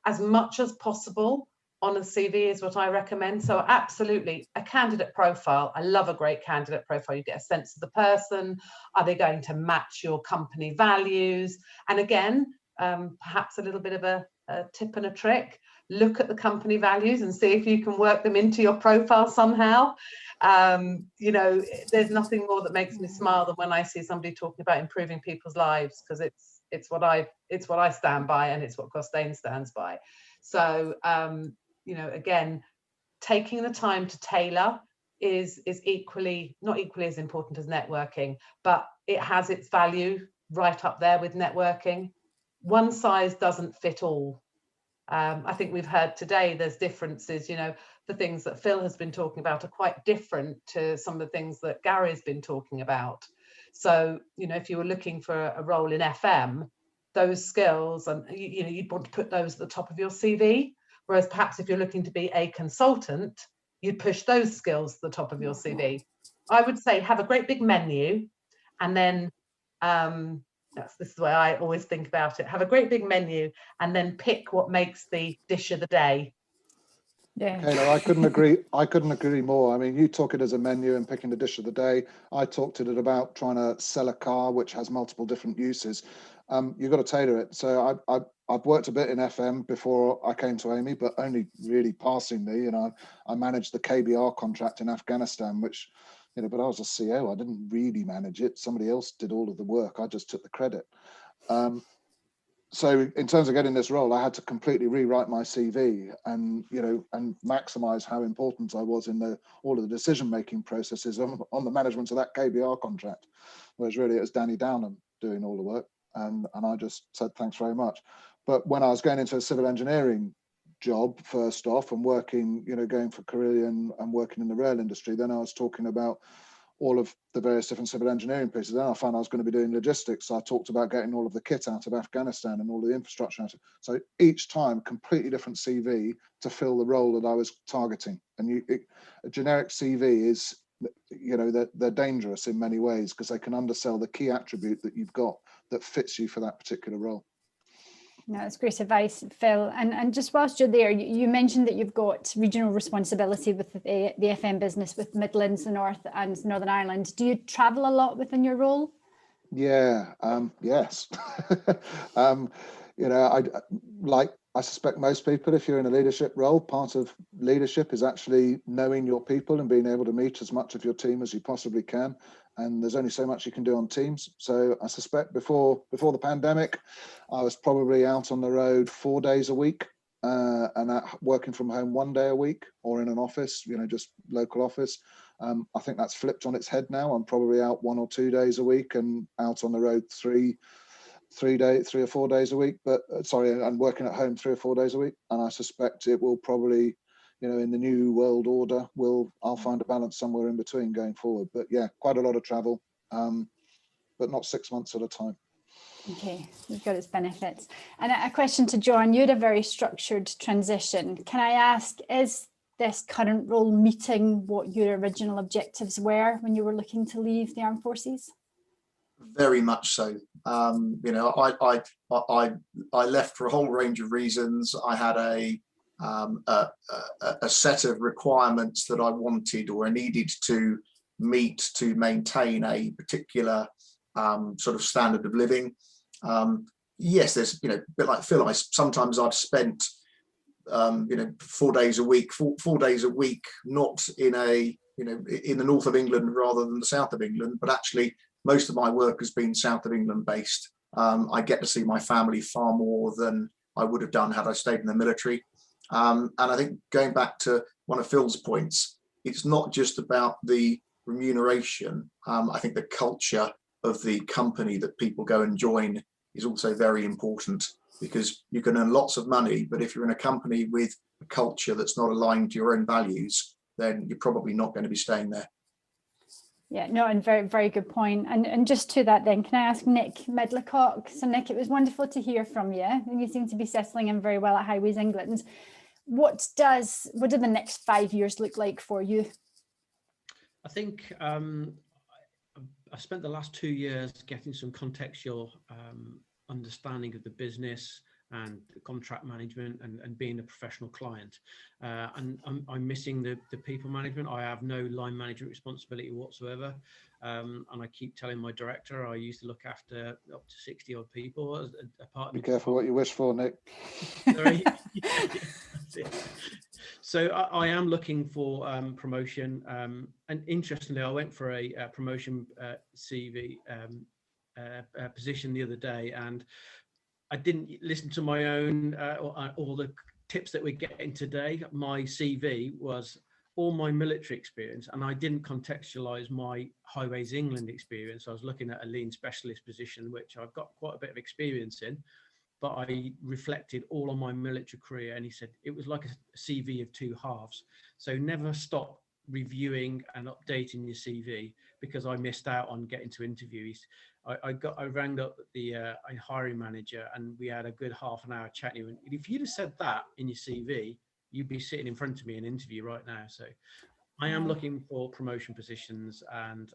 As much as possible, on a CV is what I recommend. So absolutely, a candidate profile. I love a great candidate profile. You get a sense of the person. Are they going to match your company values? And again, perhaps a little bit of a tip and a trick. Look at the company values and see if you can work them into your profile somehow. You know, there's nothing more that makes me smile than when I see somebody talking about improving people's lives, because it's what I stand by, and it's what Costain stands by. So you know, again, taking the time to tailor is not equally as important as networking, but it has its value right up there with networking. One size doesn't fit all. I think we've heard today there's differences, you know, the things that Phil has been talking about are quite different to some of the things that Gary has been talking about. So, you know, if you were looking for a role in FM, those skills, and you know, you'd want to put those at the top of your CV. Whereas perhaps if you're looking to be a consultant, you'd push those skills to the top of your CV. I would say have a great big menu, and then this is the way I always think about it. Have a great big menu and then pick what makes the dish of the day. Yeah. Michaela, I couldn't agree more. I mean, you talk it as a menu and picking the dish of the day. I talked it about trying to sell a car, which has multiple different uses. You've got to tailor it. So I've worked a bit in FM before I came to Amey, but only really passingly. You know, I managed the KBR contract in Afghanistan, which, you know, but I was a CO. I didn't really manage it. Somebody else did all of the work. I just took the credit. So in terms of getting this role, I had to completely rewrite my CV and, you know, and maximize how important I was in all of the decision-making processes on the management of that KBR contract, whereas really it was Danny Downham doing all the work. And I just said, thanks very much. But when I was going into a civil engineering job, first off, and working, you know, going for career and working in the rail industry, then I was talking about all of the various different civil engineering pieces. Then I found I was going to be doing logistics. So I talked about getting all of the kit out of Afghanistan and all the infrastructure out of, so each time completely different CV to fill the role that I was targeting. And a generic CV is, you know, they're dangerous in many ways because they can undersell the key attribute that you've got that fits you for that particular role. No, that's great advice, Phil. And just whilst you're there, you mentioned that you've got regional responsibility with the FM business with Midlands, the North and Northern Ireland. Do you travel a lot within your role? Yeah, yes. You know, I suspect most people, if you're in a leadership role, part of leadership is actually knowing your people and being able to meet as much of your team as you possibly can. And there's only so much you can do on Teams. So I suspect before the pandemic, I was probably out on the road 4 days a week, and working from home 1 day a week or in an office, just local office. I think that's flipped on its head now. I'm probably out 1 or 2 days a week and out on the road 3 or 4 days a week, and working at home 3 or 4 days a week. And I suspect it will probably, in the new world order, I'll find a balance somewhere in between going forward. But yeah, quite a lot of travel, but not 6 months at a time. Okay, we've got its benefits. And a question to John, you had a very structured transition. Can I ask, is this current role meeting what your original objectives were when you were looking to leave the Armed Forces? Very much so. I left for a whole range of reasons. I had a set of requirements that I wanted or I needed to meet to maintain a particular sort of standard of living. Yes, there's, a bit like Phil, sometimes I've spent 4 days a week, four days a week, not in in the north of England rather than the south of England, but actually most of my work has been south of England based. I get to see my family far more than I would have done had I stayed in the military. And I think going back to one of Phil's points, it's not just about the remuneration. I think the culture of the company that people go and join is also very important, because you can earn lots of money, but if you're in a company with a culture that's not aligned to your own values, then you're probably not going to be staying there. Yeah, no, and very, very good point. And just to that then, can I ask Nick Medlicott? So Nick, it was wonderful to hear from you. And you seem to be settling in very well at Highways England. What do the next 5 years look like for you? I think I spent the last 2 years getting some contextual understanding of the business and contract management and being a professional client. And I'm missing the people management. I have no line management responsibility whatsoever. And I keep telling my director I used to look after up to 60 odd people as a partner. Be careful what you wish for, Nick. Sorry. So I am looking for promotion. And interestingly, I went for a promotion CV position the other day, and I didn't listen to my own all the tips that we're getting today. My CV was all my military experience, and I didn't contextualize my Highways England experience. I was looking at a lean specialist position, which I've got quite a bit of experience in, but I reflected all on my military career. And he said it was like a CV of two halves. So never stop reviewing and updating your CV, because I missed out on getting to interviews. I rang up the hiring manager, and we had a good half an hour chat. And if you'd have said that in your CV, you'd be sitting in front of me in an interview right now. So I am looking for promotion positions and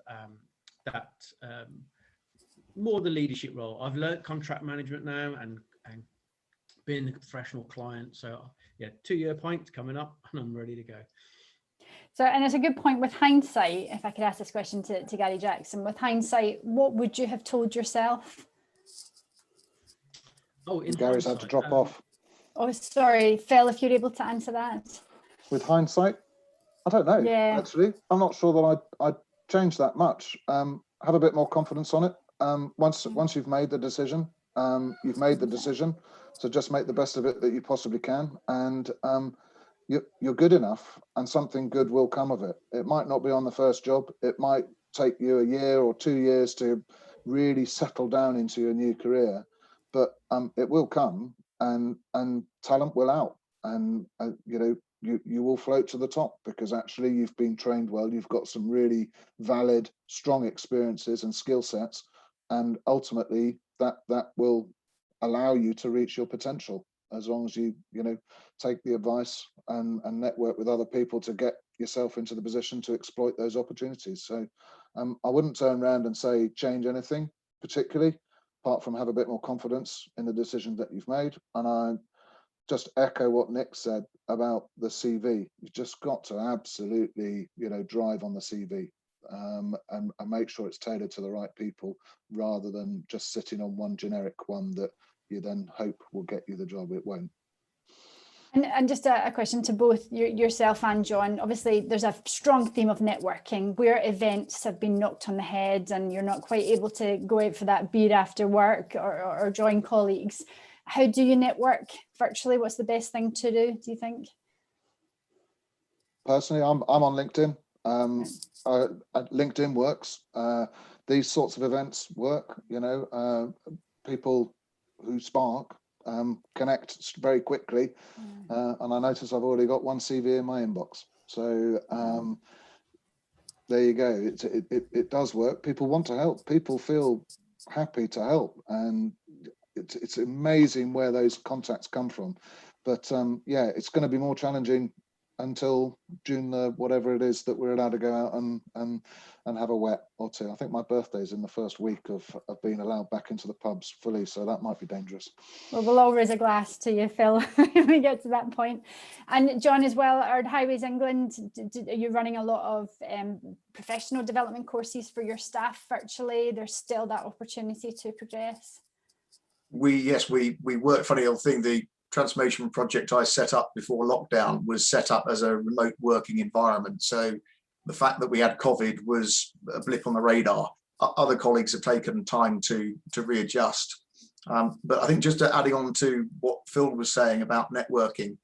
more the leadership role. I've learned contract management now and being a professional client. So yeah, 2-year point coming up and I'm ready to go. So, and it's a good point with hindsight, if I could ask this question to Gary Jackson, with hindsight, what would you have told yourself? Oh, Gary's had to drop off. Oh, sorry, Phil, if you're able to answer that. With hindsight, I don't know, actually. I'm not sure that I'd change that much. Have a bit more confidence on it. Once you've made the decision, you've made the decision. So just make the best of it that you possibly can. And you're good enough, and something good will come of it. It might not be on the first job. It might take you a year or 2 years to really settle down into your new career, but it will come, and talent will out, and you will float to the top, because actually you've been trained well. You've got some really valid, strong experiences and skill sets, and ultimately that will allow you to reach your potential, as long as you take the advice and network with other people to get yourself into the position to exploit those opportunities. So I wouldn't turn around and say change anything particularly, apart from have a bit more confidence in the decision that you've made. And I just echo what Nick said about the CV. You've just got to absolutely drive on the CV and make sure it's tailored to the right people, rather than just sitting on one generic one that you then hope will get you the job. It won't. And just a question to both yourself and John. Obviously, there's a strong theme of networking where events have been knocked on the head and you're not quite able to go out for that beer after work or join colleagues. How do you network virtually? What's the best thing to do you think? Personally, I'm on LinkedIn. LinkedIn works. These sorts of events work. You know, people who spark connect very quickly, and I notice I've already got one CV in my inbox. So there you go. It does work. People want to help. People feel happy to help, and it's amazing where those contacts come from. But yeah, it's going to be more challenging until June, whatever it is that we're allowed to go out and have a wet or two. I think my birthday's in the first week of being allowed back into the pubs fully, so that might be dangerous. Well, we'll all raise a glass to you, Phil, when we get to that point. And John, as well, at Highways England, are you running a lot of professional development courses for your staff virtually? There's still that opportunity to progress. Yes, we work. Funny old thing, the transformation project I set up before lockdown was set up as a remote working environment. So the fact that we had COVID was a blip on the radar. Other colleagues have taken time to readjust. But I think just adding on to what Phil was saying about networking,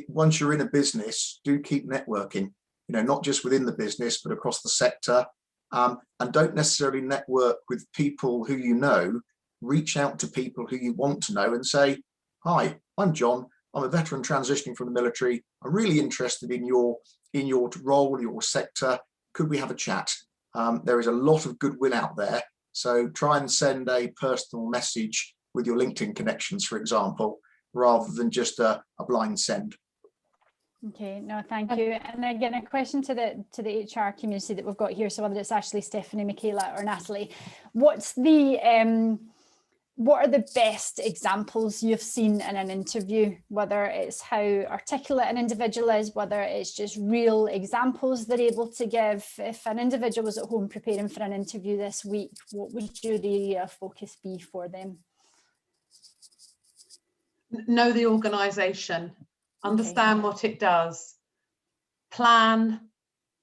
once you're in a business, do keep networking, not just within the business, but across the sector. And don't necessarily network with people who you know. Reach out to people who you want to know and say, hi, I'm John. I'm a veteran transitioning from the military. I'm really interested in your role, your sector. Could we have a chat? There is a lot of goodwill out there. So try and send a personal message with your LinkedIn connections, for example, rather than just a blind send. Okay, no, thank you. And again, a question to the HR community that we've got here. So whether it's Ashley, Stephanie, Michaela or Natalie, what are the best examples you've seen in an interview, whether it's how articulate an individual is, whether it's just real examples they're able to give? If an individual was at home preparing for an interview this week, what would your area of focus be for them? Know the organisation, understand what it does, plan.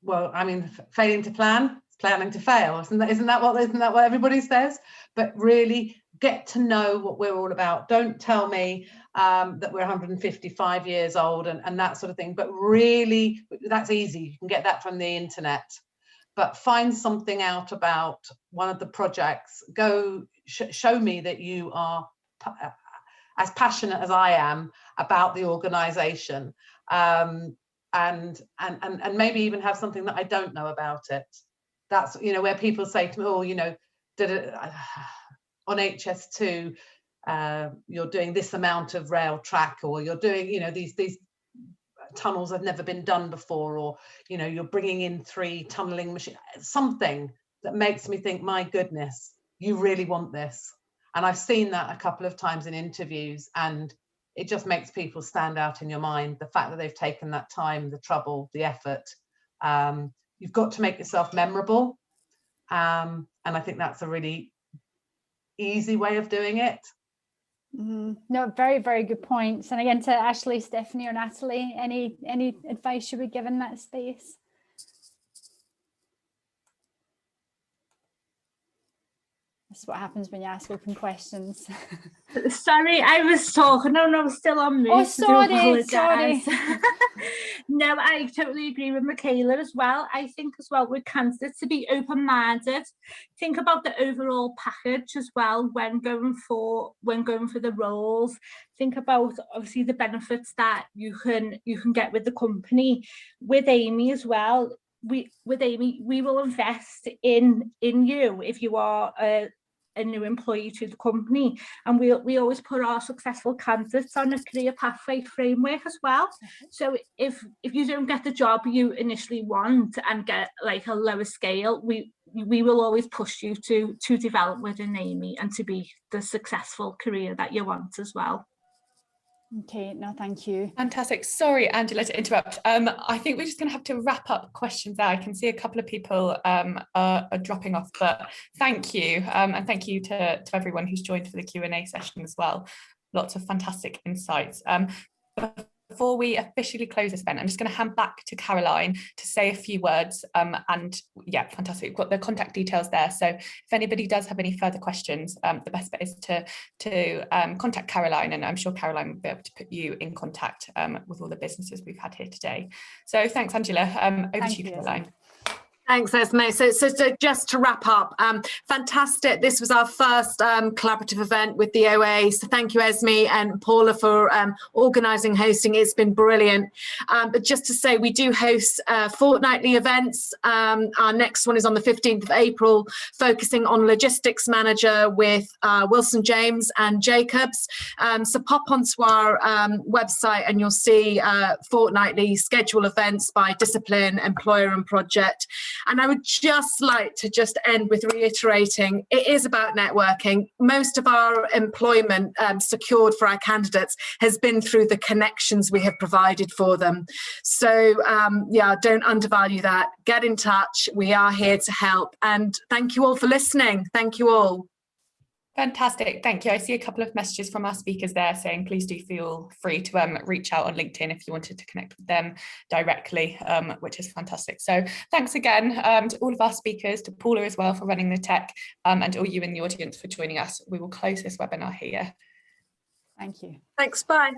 Well, I mean, failing to plan, planning to fail. Isn't that what everybody says? But really get to know what we're all about. Don't tell me that we're 155 years old and that sort of thing. But really, that's easy. You can get that from the internet. But find something out about one of the projects. Go show me that you are as passionate as I am about the organisation, and maybe even have something that I don't know about it. That's where people say to me, oh, on HS2 you're doing this amount of rail track, or you're doing these tunnels have never been done before, or you're bringing in 3 tunnelling machines, something that makes me think, my goodness, you really want this. And I've seen that a couple of times in interviews, and it just makes people stand out in your mind. The fact that they've taken that time, the trouble, the effort. You've got to make yourself memorable, and I think that's a really easy way of doing it. No, very, very good points. And again, to Ashley, Stephanie or Natalie, any advice you would give in that space? This is what happens when you ask open questions. Sorry, I was talking. No, still on mute. Oh, sorry. No, I totally agree with Michaela as well. I think as well with candidates to be open-minded. Think about the overall package as well when going for the roles. Think about obviously the benefits that you can get with the company. With Amey as well. With Amey, we will invest in you if you are a new employee to the company, and we always put our successful candidates on a career pathway framework as well. So if you don't get the job you initially want and get like a lower scale, we will always push you to develop within Amey and to be the successful career that you want as well. Okay, no, thank you. Fantastic. Sorry, Angela, to interrupt. I think we're just going to have to wrap up questions there. I can see a couple of people are dropping off, but thank you. And thank you to everyone who's joined for the Q&A session as well. Lots of fantastic insights. before we officially close this event, I'm just going to hand back to Caroline to say a few words. And yeah, fantastic. We've got the contact details there. So if anybody does have any further questions, the best bet is to contact Caroline, and I'm sure Caroline will be able to put you in contact with all the businesses we've had here today. So thanks, Angela. Over to you, Caroline. Thanks, Esme. So just to wrap up, fantastic. This was our first collaborative event with the OA. So thank you, Esme and Paula, for organising, hosting. It's been brilliant. But just to say, we do host fortnightly events. Our next one is on the 15th of April, focusing on logistics manager with Wilson James and Jacobs. So pop onto our website and you'll see fortnightly schedule events by discipline, employer and project. And I would just like to end with reiterating, it is about networking. Most of our employment secured for our candidates has been through the connections we have provided for them. So yeah, don't undervalue that. Get in touch. We are here to help. And thank you all for listening. Thank you all. Fantastic, thank you. I see a couple of messages from our speakers there saying please do feel free to reach out on LinkedIn if you wanted to connect with them directly, which is fantastic. So thanks again to all of our speakers, to Paula as well for running the tech, and all you in the audience for joining us. We will close this webinar here. Thank you. Thanks, bye.